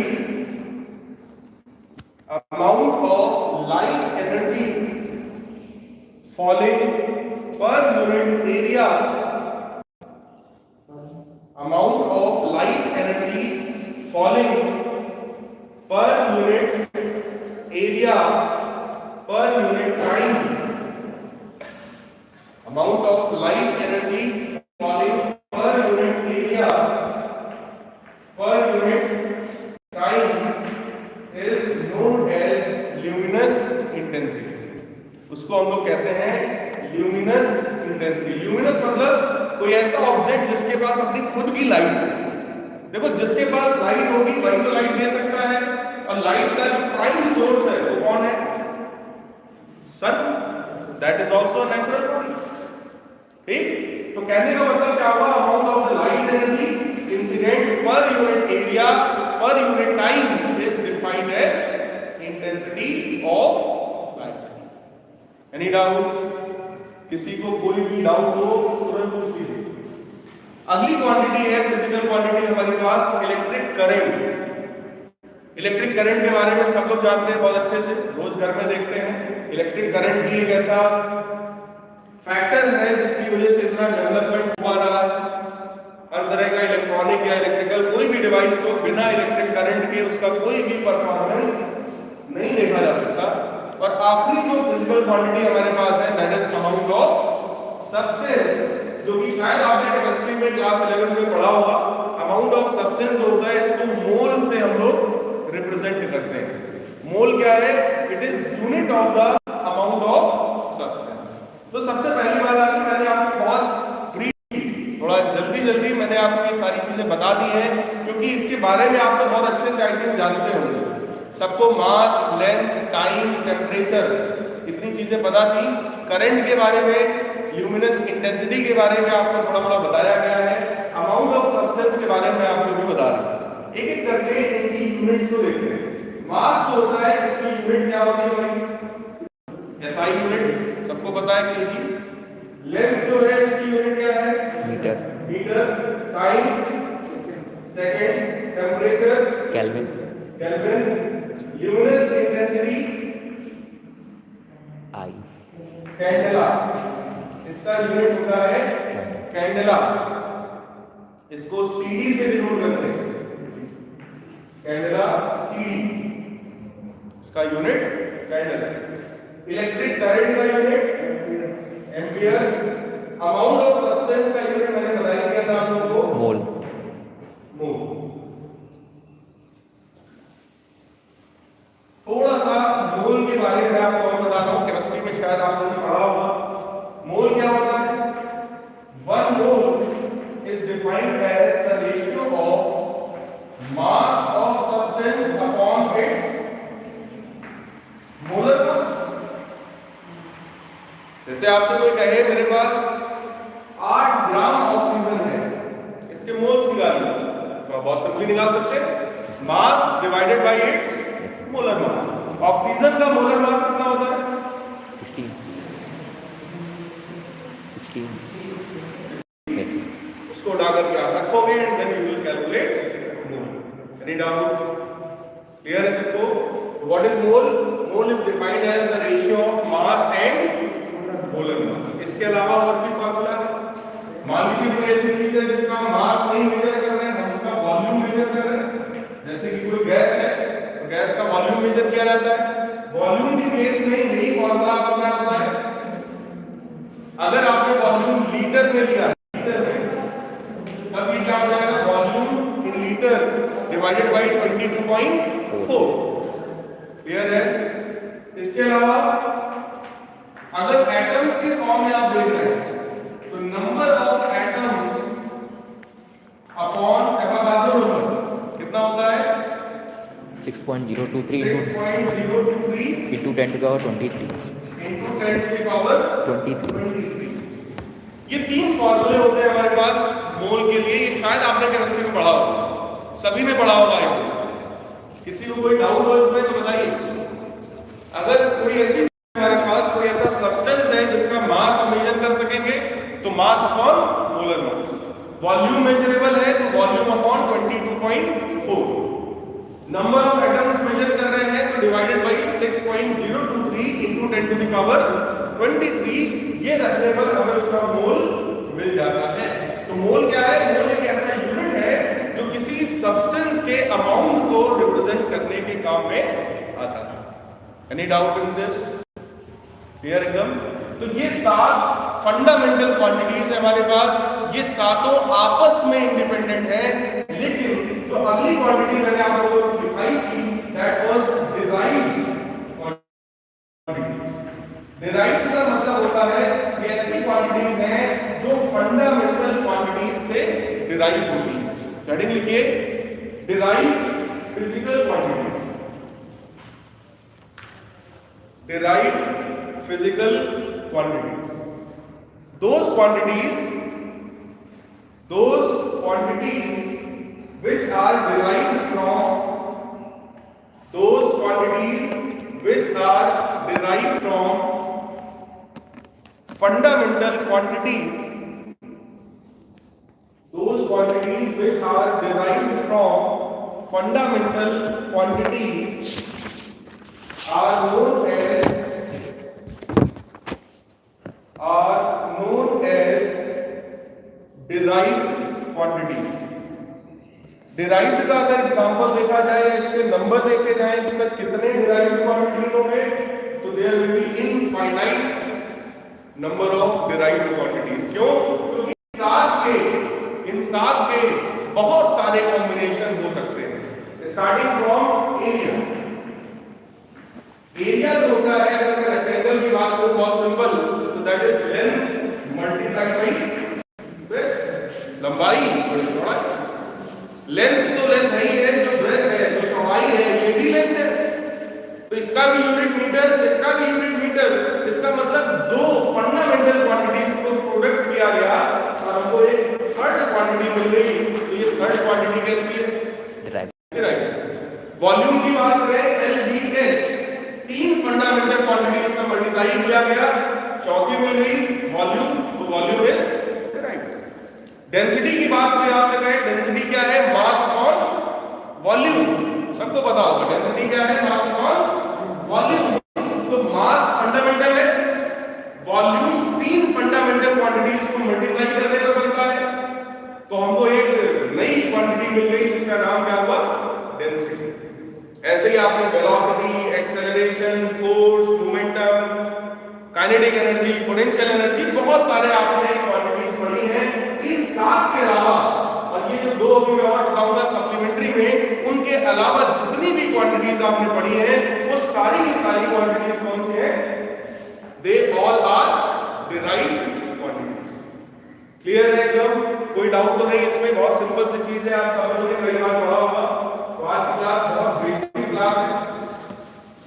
falling per unit area, amount of light energy falling per unit area per unit time, amount of light energy falling per unit area per unit time is known as luminous intensity. उसको हम लोग कहते हैं luminous intensity. luminous मतलब कोई ऐसा object जिसके पास अपनी खुद की लाइट है. देखो जिसके पास लाइट होगी वही तो लाइट दे सकता है, और लाइट का जो प्राइम सोर्स है वो कौन है? Sun. That is also natural body. ठीक, तो कहने का मतलब क्या हुआ? Amount of the light energy incident per unit area per unit time is defined as intensity of light. Any doubt? किसी को कोई भी डाउट हो तुरंत पूछ लीजिए. अगली क्वांटिटी है फिजिकल क्वांटिटी हमारे पास इलेक्ट्रिक करंट. इलेक्ट्रिक करंट के बारे में सब लोग जानते हैं बहुत अच्छे से, रोज घर में देखते हैं. इलेक्ट्रिक करंट भी एक ऐसा फैक्टर है जिसकी वजह से इतना डेवलपमेंट हुआ रहा है. हर तरह का इलेक्ट्रॉनिक या इलेक्ट्रिकल कोई भी डिवाइस हो, बिना इलेक्ट्रिक करंट के उसका कोई भी परफॉर्मेंस नहीं देखा जा सकता. और आखिरी जो फिजिकल क्वांटिटी हमारे पास है that is amount of substance, जो कि शायद आपने केमिस्ट्री में क्लास 11 में पढ़ा होगा. अमाउंट ऑफ सब्सटेंस जो होता है इसको मोल से हम लोग रिप्रेजेंट करते हैं. मोल क्या है? It is unit of the amount of substance. तो सबसे पहली बात आती, मैंने आपको बहुत ब्रीफ थोड़ा जल्दी मैंने आपको ये सारी चीजें बता दी हैं क्योंकि इसके बारे में आप लोग बहुत अच्छे से आई थिंक जानते होंगे. सबको मास, लेंथ, टाइम, टेम्परेचर इतनी चीजें पता थी. करंट के बारे में, ल्यूमिनस इंटेंसिटी के बारे में आपको थोड़ा थोड़ा बताया गया है. अमाउंट ऑफ सब्सटेंस के बारे में आपको भी बता रहा हूं. एक एक करके इनकी यूनिट्स को देखते हैं. मास जो होता है इसकी यूनिट क्या होती है भाई? एसआई यूनिट सबको पता है, केजी. लेंथ जो है इसकी यूनिट क्या है? Metre. Metre. Time second. Temperature kelvin. Kelvin. Luminous intensity आई. कैंडेला, इसका यूनिट होता है कैंडेला. इसको सीडी से डिनोट करते हैं. कैंडेला सीडी, इसका यूनिट कैंडेला. इलेक्ट्रिक करंट का unit ampere. Amount of substance का यूनिट मैंने बता दिया था आप लोगों को, मोल. मोल. थोड़ा सा मोल के बारे में आपको और बता रहा हूं. केमिस्ट्री में शायद आप लोगों ने पढ़ा होगा. मोल क्या होता है? 1 mole is defined as the ratio of mass of substance upon its molar mass. जैसे आपसे कोई कहे मेरे पास 8 ग्राम ऑक्सीजन है, इसके मोल्स निकालिए, तो आप बहुत सिंपली निकाल सकते हैं. Mass divided by it's molar mass. Oxygen का मोलर मास कितना होता है? 16. yes. उसको उठाकर के आप रखोगे and then you will calculate mole. Any doubt? Clear है सबको? What is mole? Mole is defined as the ratio of mass and molar mass. इसके अलावा और भी फार्मूला है. मान लीजिए कोई ऐसी चीज है जिसका मास नहीं मेजर कर रहे हैं, हम उसका वॉल्यूम मेजर कर रहे हैं. जैसे कि कोई गैस है, गैस का वॉल्यूम मेजर किया जाता है. वॉल्यूम के केस में यही फॉर्मूला आपको क्या होता है? अगर आपने वॉल्यूम लीटर में लिया, लीटर में, तब ये क्या हो जाएगा? Volume in litre divided by 22.4. Clear है? इसके अलावा अगर एटम्स के फॉर्म में आप देख रहे हैं तो number of atoms upon Avogadro number कितना होता है? 6.023 into 10 to the power 23. into 10 to the power 23. ये 3 फॉर्मूले होते हैं हमारे पास मोल के लिए. ये शायद आपने केमिस्ट्री में पढ़ा होगा, सभी ने पढ़ा होगा. किसी को कोई डाउट हो इसमें तो बताइए. अगर कोई ऐसी हमारे पास कोई ऐसा सब्सटेंस है जिसका मास हम मेजर कर सकेंगे तो mass upon molar mass. Volume measurable है तो volume upon 22.4. Number of atoms measure कर रहे हैं तो divided by 6.023 into 10 to the power 23. ये रखने पर हमें उसका मोल मिल जाता है. तो मोल क्या है? मोल एक ऐसा यूनिट है जो किसी सब्सटेंस के अमाउंट को रिप्रेजेंट करने के काम में आता है. Any doubt in this? Clear एकदम? तो ये 7 फंडामेंटल क्वांटिटीज है हमारे पास, ये सातों आपस में इंडिपेंडेंट है, लेकिन जो अगली क्वांटिटी मैंने आप लोगों को दिखाई थी that was derived quantities. Derived का मतलब होता है ये ऐसी क्वांटिटीज हैं जो फंडामेंटल क्वांटिटीज से डिराइव होती है। हेडिंग लिखिए, derived physical quantities. Derived physical quantity, those quantities which are derived from fundamental quantity, those quantities which are derived from fundamental quantity are known as derived quantities। derived का अगर example देखा जाए या इसके number देखे जाए कि सर कितने derived quantities होंगे, तो there will be infinite number of derived quantities। क्यों? क्योंकि इन सात के बहुत सारे कॉम्बिनेशन हो सकते हैं। स्टार्टिंग फ्रॉम एरिया जो होता है, अगर रेक्टेंगल की बात करूं बहुत सिंपल, तो that is length multiplied by लंबाई और चौड़ाई। लेंथ तो लेंथ है ही है, जो ब्रेथ है, जो चौड़ाई है, ये भी लेंथ है, तो इसका भी यूनिट मीटर, इसका भी यूनिट मीटर। इसका मतलब दो फंडामेंटल क्वांटिटीज को प्रोडक्ट किया गया और हमको एक थर्ड क्वांटिटी मिल गई। तो ये थर्ड क्वांटिटी कैसी है? डिराइव्ड। वॉल्यूम की बात करें, LVH, 3 फंडामेंटल क्वांटिटीज का मल्टीप्लाई किया गया, चौथी मिल गई volume, so volume is derived. Density की बात कोई आपसे कहे, डेंसिटी क्या है? Mass upon volume. सबको पता होगा डेंसिटी क्या है? Mass upon volume. तो मास फंडामेंटल है, वॉल्यूम 3 फंडामेंटल क्वांटिटीज को मल्टीप्लाई करने पर बनता है, तो हमको एक नई क्वांटिटी मिल गई जिसका नाम क्या हुआ? डेंसिटी। ऐसे ही आपने velocity, acceleration, force, momentum, kinetic energy, potential energy, बहुत सारे आपने क्वांटिटीज पढ़ी हैं। इन 7 के अलावा, और ये जो 2 अभी मैं और बताऊंगा सप्लीमेंट्री में, उनके अलावा जितनी भी क्वांटिटीज आपने पढ़ी हैं, वो सारी की सारी क्वांटिटीज कौन सी हैं? They all are derived quantities. Clear है एकदम? कोई डाउट तो नहीं इसमें? बहुत सिंपल सी चीज है, आप सब लोगों ने कई बार पढ़ा होगा। तो आज की क्लास बहुत बेसिक क्लास है,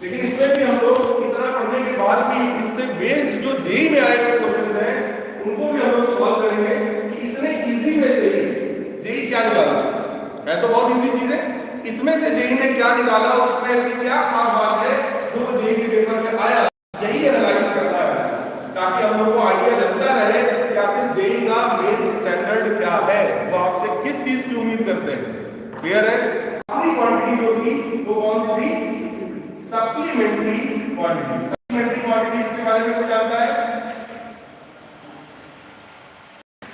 लेकिन इसमें भी हम लोग इतना पढ़ने के बाद भी इससे बेस्ड जो जेईई में आए हुए क्वेश्चंस हैं, उनको भी हम लोग सॉल्व करेंगे कि इतने इजी में से जेईई क्या निकाला है। तो बहुत इजी चीज है, इसमें से जेईई ने क्या निकाला, उसमें ऐसी क्या खास बात है जो जेईई के पेपर में आया, जेईई एनालाइज करता है, ताकि हम लोग को आइडिया लगता रहे कि आखिर जेईई का मेन स्टैंडर्ड क्या है, वो आपसे किस चीज की उम्मीद करते हैं। क्लियर है? आखिरी क्वांटिटी जो थी वो कौन सी थी? Supplementary quantity. सप्लीमेंट्री क्वांटिटीज के बारे में कुछ जानता है?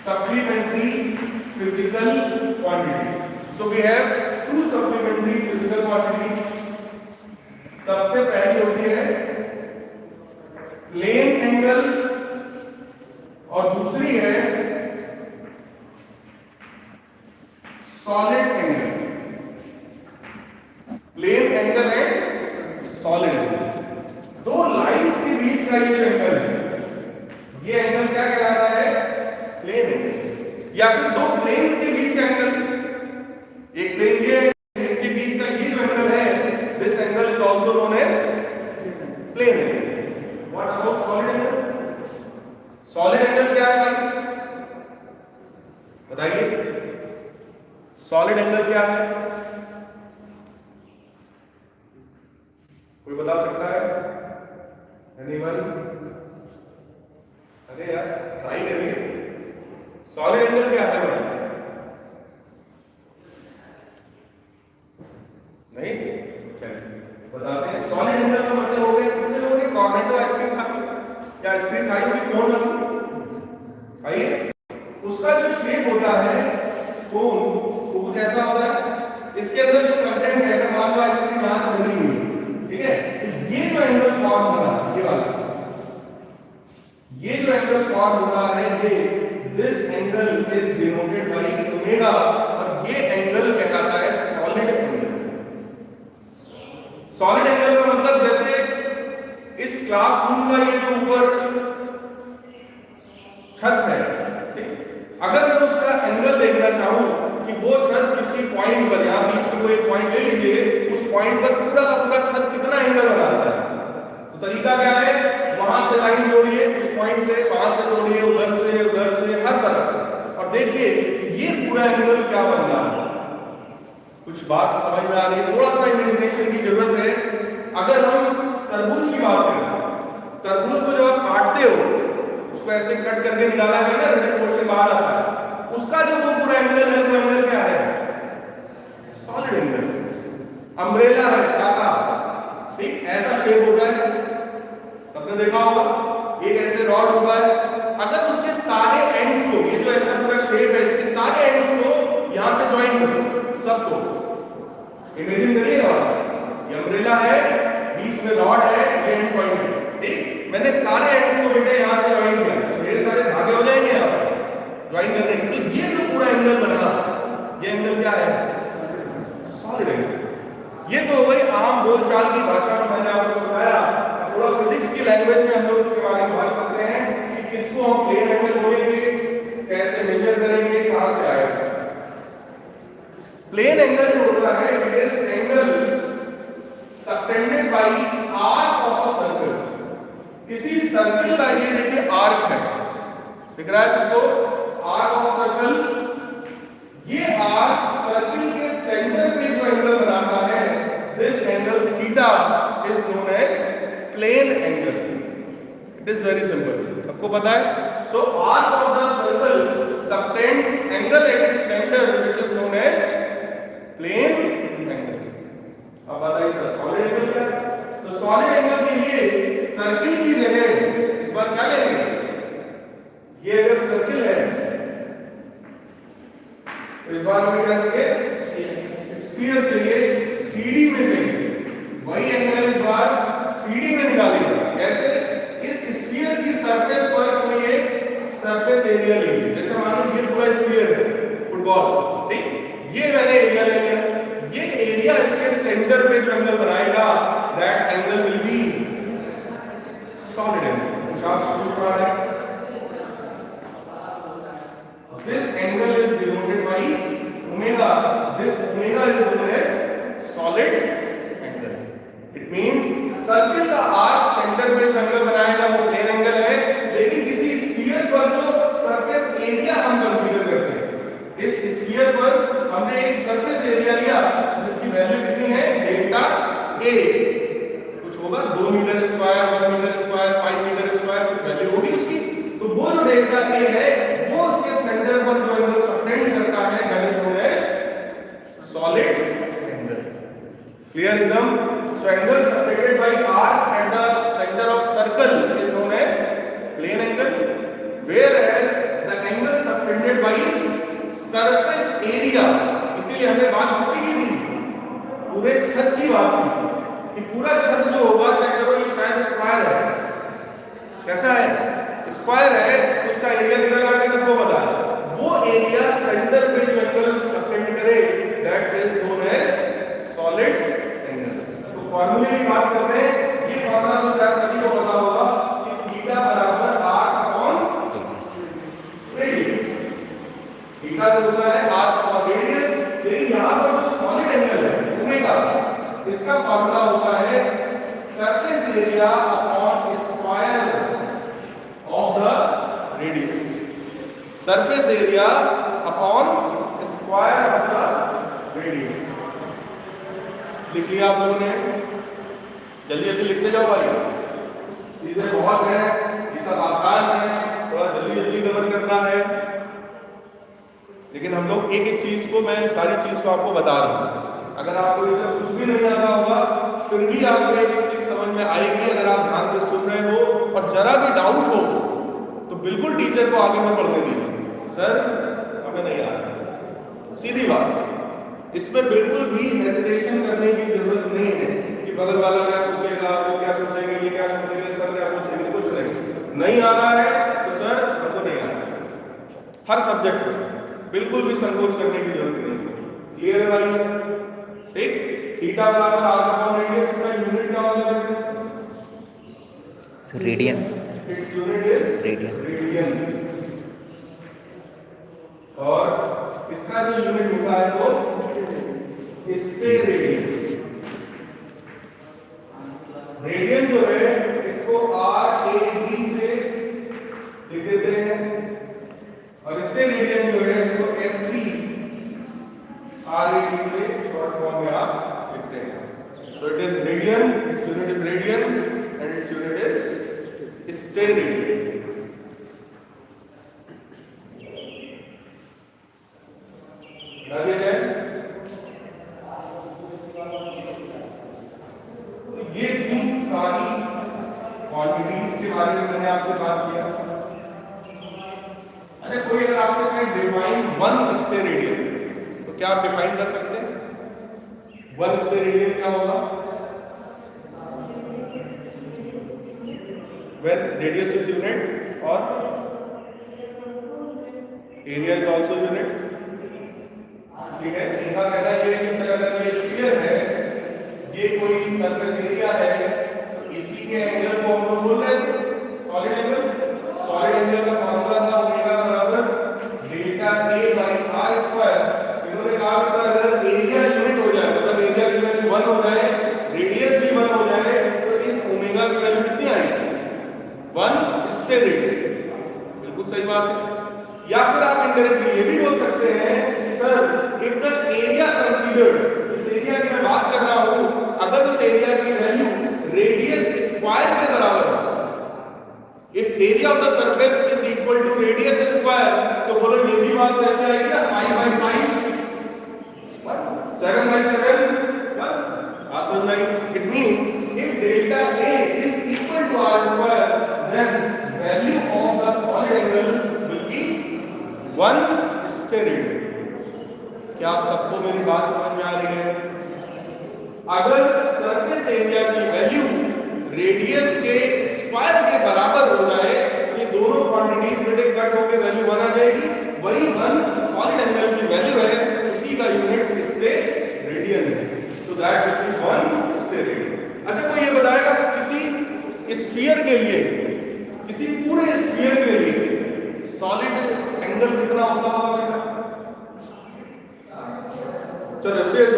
Supplementary physical quantities. So we have 2 supplementary physical quantities. सबसे पहली होती है प्लेन एंगल और दूसरी है सॉलिड एंगल। प्लेन एंगल है, सॉलिड एंगल। 2 लाइंस के बीच का ये एंगल है, ये एंगल क्या कहलाता है? Plane angle. या फिर 2 प्लेन्स के बीच का एंगल, एक प्लेन ये है, इसके बीच का ये जो एंगल है, this angle is also known as plane angle. What about solid angle? Solid angle क्या है भाई? बताइए, सॉलिड एंगल क्या है? कोई बता सकता है? एनीवन? अरे यार ट्राई करिए। सॉलिड एंगल क्या है भाई? नहीं? चलिए बताते हैं। सॉलिड एंगल का मतलब हो गया, कितने लोगों ने कॉर्नेटो आइसक्रीम खाई या आइसक्रीम खाई होगी? कौन खाई? आइए, उसका जो शेप होता है कोन, वो कुछ ऐसा होता है। इसके अंदर जो कंटेंट है, अगर मान लो आइसक्रीम यहां तक भरी हुई है, ठीक है, तो ये जो एंगल फॉर्म हो रहा है, ये वाला, ये जो एंगल फॉर्म हो रहा है ये this angle is denoted by omega और ये एंगल कहलाता है सॉलिड एंगल। सॉलिड एंगल का मतलब जैसे इस क्लासरूम का ये जो ऊपर छत है, ठीक, अगर मैं उसका एंगल देखना चाहूं कि वो छत किसी पॉइंट पर, यहां बीच में कोई एक पॉइंट ले लीजिए, उस पॉइंट पर पूरा का पूरा छत कितना एंगल बनाता है, तो तरीका क्या है, वहां से लाइन जोड़िए, उस पॉइंट से वहां से जोड़िए, उधर से हर तरफ से, और देखिए ये पूरा एंगल क्या बन रहा है। कुछ बात समझ में आ रही है? थोड़ा सा इमेजिनेशन की जरूरत है। अगर हम तरबूज की बात करें, तरबूज को जब आप काटते हो, उसको ऐसे कट करके निकाला गया ना, रेडिस पोर्शन बाहर आता है, उसका जो वो पूरा एंगल है, वो एंगल क्या है? Solid angle. अम्ब्रेला है, छाता, ठीक, ऐसा शेप होता है, सबने देखा होगा, एक ऐसे रॉड होता है, अगर उसके सारे एंड्स को, ये जो ऐसा पूरा शेप है, इसके सारे एंड्स को यहां से ज्वाइन करो, सबको इमेजिन करिएगा, ये अम्ब्रेला है, बीच में रॉड है, ये एंड पॉइंट है, ठीक, मैंने सारे एंड्स को बेटे यहां से ज्वाइन किया, तो मेरे सारे धागे हो जाएंगे यहां पर ज्वाइन करने के, तो ये जो पूरा एंगल बना, ये एंगल क्या है? Solid angle. ये तो हो गई आम बोलचाल की भाषा में मैंने आपको सिखाया। थोड़ा फिजिक्स की लैंग्वेज में हम लोग इसके बारे में बात करते हैं कि किसको हम प्लेन एंगल बोलेंगे, कैसे मेजर करेंगे, कहां से आएगा। प्लेन एंगल जो होता है, it is angle subtended by arc of a circle. किसी सर्कल का ये देखिए आर्क है, दिख रहा है सबको, आर्क ऑफ सर्कल, ये आर्क सर्कल के सेंटर पे जो एंगल बनाता है, this angle theta is known as plane angle. It is very simple, सबको पता है। So arc of the circle subtend angle at its centre which is known as plane angle. अब बताइए सर सॉलिड एंगल क्या है? तो solid angle के लिए सर्कल की जगह इस बार क्या लेंगे, ये अगर सर्कल है तो इस बार हमें क्या चाहिए, स्फीयर चाहिए, 3D में चाहिए, वही एंगल इस बार 3D में निकालेंगे। कैसे? इस स्फीयर की सरफेस पर कोई एक सरफेस एरिया लेंगे, जैसे मान लो ये पूरा स्फीयर है फुटबॉल, ठीक, ये मैंने एरिया ले लिया, ये एरिया इसके सेंटर पे जो एंगल बनाएगा, that angle will be solid angle. कुछ आप पूछ रहा है, this angle is denoted by omega. This omega is known as solid angle. It means circle का आर्क सेंटर पे जो एंगल बनाएगा वो प्लेन एंगल है, लेकिन किसी स्फीयर पर जो सरफेस एरिया हम कंसीडर करते हैं, इस स्फीयर पर हमने एक सरफेस एरिया लिया जिसकी वैल्यू कितनी है, डेल्टा ए, कुछ होगा 2 metre square, 1 metre square, 5 metre square, कुछ वैल्यू होगी उसकी। तो वो जो डेल्टा ए है वो उसके सेंटर पर जो एंगल सबटेंड करता है, that is known as solid angle. Clear एकदम? So angle subtended by arc at the centre of circle is known as plane angle, whereas the angle subtended by surface area, इसीलिए हमने बात किसकी की थी, पूरे छत की बात की, कि पूरा छत जो होगा, चेक करो ये शायद स्क्वायर है, कैसा है, स्क्वायर है, तो उसका एरिया निकल आएगा, सबको पता है, वो एरिया सेंटर पे जो एंगल सबटेंड करे, that is known as solid angle. तो फार्मूले की बात करते हैं, ये फार्मूला तो शायद सभी को पता होगा कि थीटा बराबर आर्क अपॉन रेडियस, थीटा जो होता है आर्क अपॉन रेडियस, लेकिन यहां पर जो सॉलिड एंगल है ओमेगा, इसका फार्मूला होता है surface area upon square of the radius, surface area upon square of the radius। लिख लिया आप लोगों ने? जल्दी जल्दी लिखते जाओ भाई, चीजें बहुत है, ये सब आसान है, थोड़ा जल्दी जल्दी कवर करना है, लेकिन हम लोग एक एक चीज को, मैं सारी चीज को आपको बता रहा हूं। अगर आपको ये सब कुछ भी नहीं आता होगा, फिर भी आपको एक एक चीज समझ में आएगी अगर आप ध्यान से सुन रहे हो, और जरा भी डाउट हो तो बिल्कुल टीचर को आगे मत बढ़ने दीजिए, सर हमें नहीं आ रहा, सीधी बात। इसमें बिल्कुल भी हेजिटेशन करने की जरूरत नहीं है कि बगल वाला क्या सोचेगा, वो क्या सोचेगा, ये क्या सोचेगा, सर क्या सोचेंगे, कुछ नहीं। नहीं आ रहा है तो सर हमको नहीं आ रहा है, हर सब्जेक्ट में बिल्कुल भी संकोच करने की जरूरत नहीं। क्लियर है भाई? ठीक, थीटा बराबर आर अपॉन रेडियस, इसका यूनिट क्या होगा? Radian. Its unit is radian. और इसका जो यूनिट होता है वो स्टेरेडियन। रेडियन जो है इसको RAD से लिख देते हैं, और स्टेरेडियन जो है इसको SB RAD से शॉर्ट फॉर्म में आप लिखते हैं। So it is radian, its unit is radian and its unit is steradian. लगे जाए तो ये तीन सारी क्वांटिटीज के बारे में मैंने आपसे बात किया। अच्छा, कोई अगर आपसे कहे डिफाइन वन स्टेरेडियन तो क्या आप डिफाइन कर सकते हैं? वन स्टेरेडियन क्या होगा? when radius is unit और area is also unit। ठीक है, इनका कहना ये है कि अगर ये स्फीयर है, ये कोई सरफेस एरिया है, तो इसी के एंगल को हम लोग बोल रहे हैं सॉलिड एंगल। सॉलिड एंगल का फॉर्मूला था ओमेगा बराबर delta a by r square. इन्होंने कहा सर अगर एरिया यूनिट हो जाए, मतलब एरिया की वैल्यू 1 हो जाए, रेडियस भी 1 हो जाए, तो इस ओमेगा की वैल्यू कितनी आएगी? 1 स्टेरेडियन। बिल्कुल सही बात है। या फिर आप इनडायरेक्टली ये भी बोल सकते हैं sir if the area considered, इस एरिया की मैं बात कर रहा हूं, अगर उस एरिया की वैल्यू रेडियस स्क्वायर के बराबर हो, if area of the surface is equal to radius square, तो बोलो ये भी बात ऐसे आएगी ना 5/5 7/7 बात समझ में आई? It means if delta a is equal to r square, then value of the solid angle will be 1 steradian. क्या आप सबको मेरी बात समझ में आ रही है? अगर सरफेस एरिया की वैल्यू रेडियस के स्क्वायर के बराबर हो जाए, ये दोनों क्वांटिटीज में कट होकर वैल्यू 1 आ जाएगी। वही 1 सॉलिड एंगल की वैल्यू है, उसी का यूनिट स्टेरेडियन है। So that will be 1 steradian. अच्छा, कोई ये बताएगा किसी स्फीयर के लिए, किसी पूरे स्फीयर के लिए सॉलिड एंगल कितना होता होगा बेटा? चलो स्टेज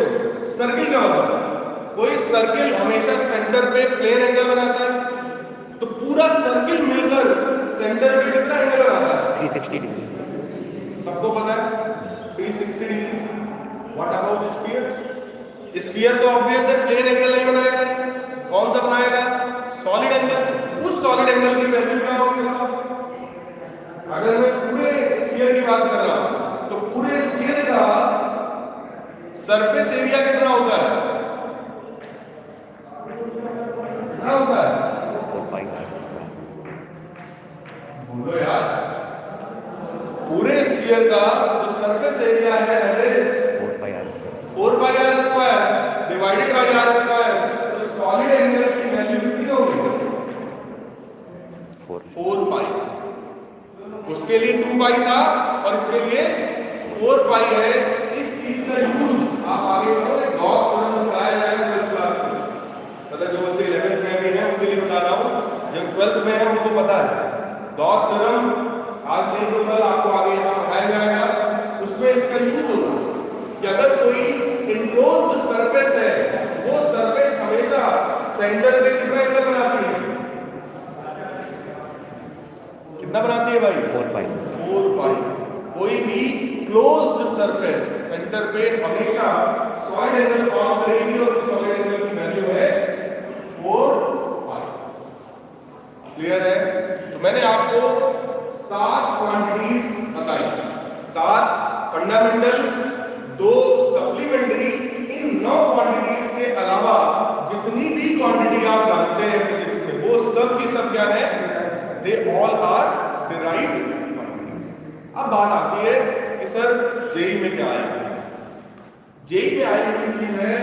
सर्किल क्या होता है? कोई सर्किल हमेशा सेंटर पे प्लेन एंगल बनाता है, तो पूरा सर्किल मिलकर सेंटर पे कितना एंगल बनाता है? 360 डिग्री। सबको पता है 360 degree. What about sphere? Sphere तो ऑब्वियस है, प्लेन एंगल नहीं बनाएगा। कौन सा बनाएगा? Solid angle. उस सॉलिड एंगल की वैल्यू क्या होगी? अगर मैं पूरे स्फीयर की बात कर रहा हूं, तो पूरे स्फीयर का सरफेस एरिया कितना होता है? कितना होता है? 4 बोलो यार, पूरे स्फीयर का जो सरफेस एरिया है that is 4 r square divided by r square. तो सॉलिड एंगल की वैल्यू कितनी होगी? 4 पाई। उसके लिए 2 पाई था और इसके लिए 4 पाई है। इस चीज का यूज आप आगे करोगे, गॉस थ्योरम बताया जाएगा 12th क्लास में। मतलब जो बच्चे 11th में भी हैं उनके लिए बता रहा हूं, जो 12th में है उनको पता है गॉस थ्योरम। आज नहीं तो कल आपको आगे यहाँ पढ़ाया जाएगा, उसमें इसका यूज होगा कि अगर कोई इनक्लोज्ड सरफेस है, वो सरफेस हमेशा सेंटर पे कितना एंगल बनाती है? कितना बनाती है भाई? 4 पाई। 4 पाई। कोई भी क्लोज्ड सरफेस सेंटर पे हमेशा सॉलिड एंगल फॉर्म करेगी और सॉलिड एंगल की वैल्यू है 4 पाई। क्लियर है? तो मैंने आपको 7 क्वांटिटीज बताई, 7 फंडामेंटल, 2 सप्लीमेंट्री। इन 9 क्वांटिटीज के अलावा जितनी भी क्वांटिटी आप जानते हैं फिजिक्स में, वो सब की सब क्या है? They all are derived quantities. अब बात आती है कि सर जेई में क्या आया? जेई में आई हुई चीज है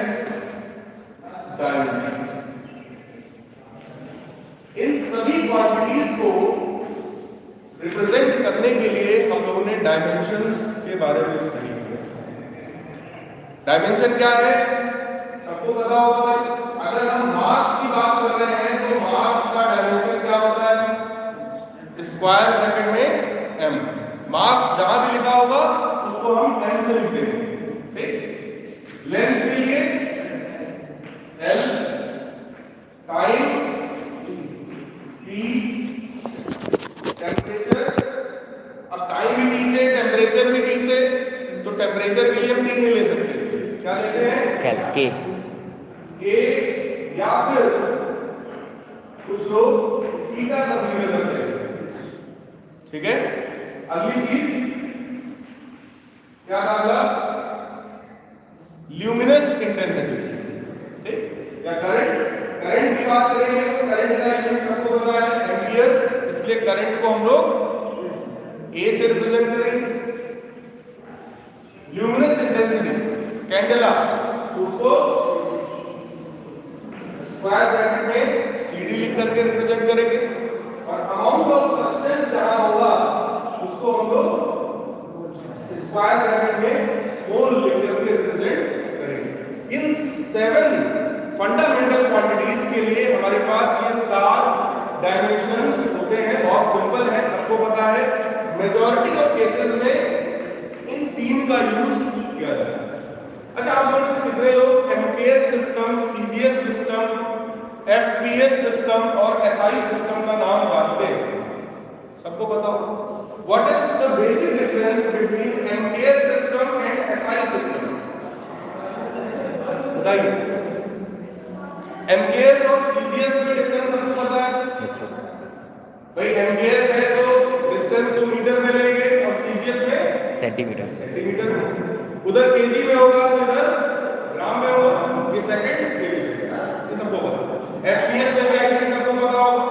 डायमेंशंस। इन सभी क्वांटिटीज को रिप्रेजेंट करने के लिए हम लोगों ने डायमेंशंस के बारे में स्टडी किया। डायमेंशन क्या है सबको पता होगा। अगर हम मास की बात कर रहे हैं तो मास का डायमेंशन क्या होता है, स्क्वायर ब्रैकेट में m। मास जहां भी लिखा होगा उसको हम m से लिख देंगे, ठीक। लेंथ के लिए l टाइम t, टेम्परेचर, अब टाइम भी t से टेम्परेचर भी t से, तो टेम्परेचर के लिए हम t नहीं ले सकते, क्या लेते हैं के के, या फिर कुछ लोग थीटा कंसीडर करते हैं, ठीक है। अगली चीज क्या था, ल्यूमिनस इंटेंसिटी, ठीक। या करंट की बात करेंगे तो करंट का यूनिट सबको पता है एम्पियर, इसलिए करंट को हम लोग ए से रिप्रेजेंट करेंगे। ल्यूमिनस इंटेंसिटी कैंडेला, उसको स्क्वायर ब्रैकेट में CD लिख करके रिप्रेजेंट करेंगे, और अमाउंट ऑफ सब्सटेंस जहां होगा उसको हम लोग स्क्वायर ब्रैकेट में मोल लिख करके रिप्रेजेंट करेंगे। इन 7 फंडामेंटल क्वांटिटीज के लिए हमारे पास ये 7 डायमेंशंस होते हैं। बहुत सिंपल है, सबको पता है। मेजॉरिटी ऑफ केसेस में इन 3 का यूज किया जाता है। अच्छा, आप लोगों से कितने लोग MPS system, CGS system, FPS system और SI सिस्टम का नाम जानते हैं? सबको पता हो? What is the basic difference between MPS system and SI system? बताइए। MPS और CGS में डिफरेंस सबको पता है? भाई MPS है तो डिस्टेंस को मीटर में लेंगे और CGS में सेंटीमीटर में। उधर केजी में होगा तो इधर ग्राम में होगा, ये सेकंड ये सबको पता। FPS में क्या है सबको पता होगा।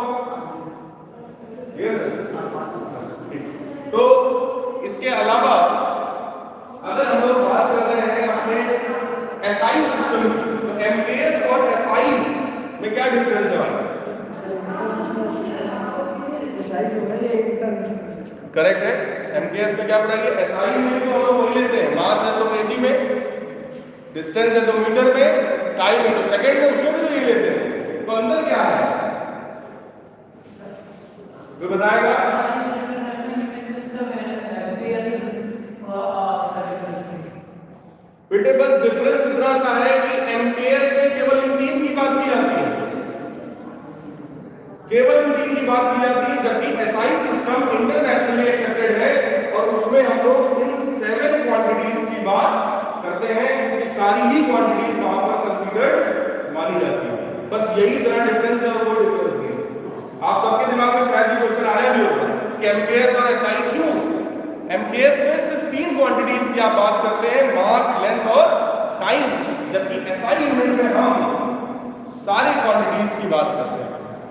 तो इसके अलावा अगर हम लोग बात कर रहे हैं अपने SI सिस्टम की, तो MPS और SI में क्या डिफरेंस है? करेक्ट है। MKS में क्या पढ़ाइए, SI में भी तो हम लोग वही लेते हैं। मास है तो केजी में, डिस्टेंस है तो मीटर में, टाइम है तो सेकंड में, उसमें भी तो यही लेते हैं। तो अंदर क्या है वो बताएगा। बेटे बस डिफरेंस इतना सा है कि MKS में केवल इन 3 की बात की जाती है, केवल इन 3 की बात की जाती है, जबकि SI सिस्टम इंटरनेशनली एक्सेप्टेड है और उसमें हम लोग इन 7 क्वांटिटीज की बात करते हैं कि सारी ही क्वांटिटीज वहां पर कंसीडर्ड मानी जाती है। बस यही इतना डिफरेंस है और कोई डिफरेंस नहीं है। आप सबके दिमाग में शायद ये क्वेश्चन आया भी होगा कि MKS और SI क्यों? MKS में सिर्फ 3 क्वांटिटीज की आप बात करते हैं, मास, लेंथ और टाइम, जबकि SI यूनिट में हम सारी क्वांटिटीज की बात करते हैं।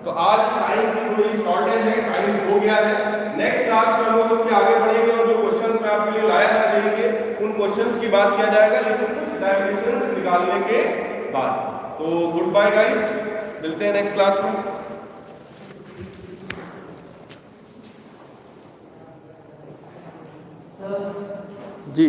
तो आज टाइम की थोड़ी शॉर्टेज है, टाइम हो गया है। नेक्स्ट क्लास में हम लोग इसके आगे बढ़ेंगे और जो क्वेश्चंस मैं आपके लिए लाया था देंगे, उन क्वेश्चंस की बात किया जाएगा, लेकिन कुछ डायमेंशंस निकालने के बाद। तो गुड बाय गाइस, मिलते हैं नेक्स्ट क्लास में। जी।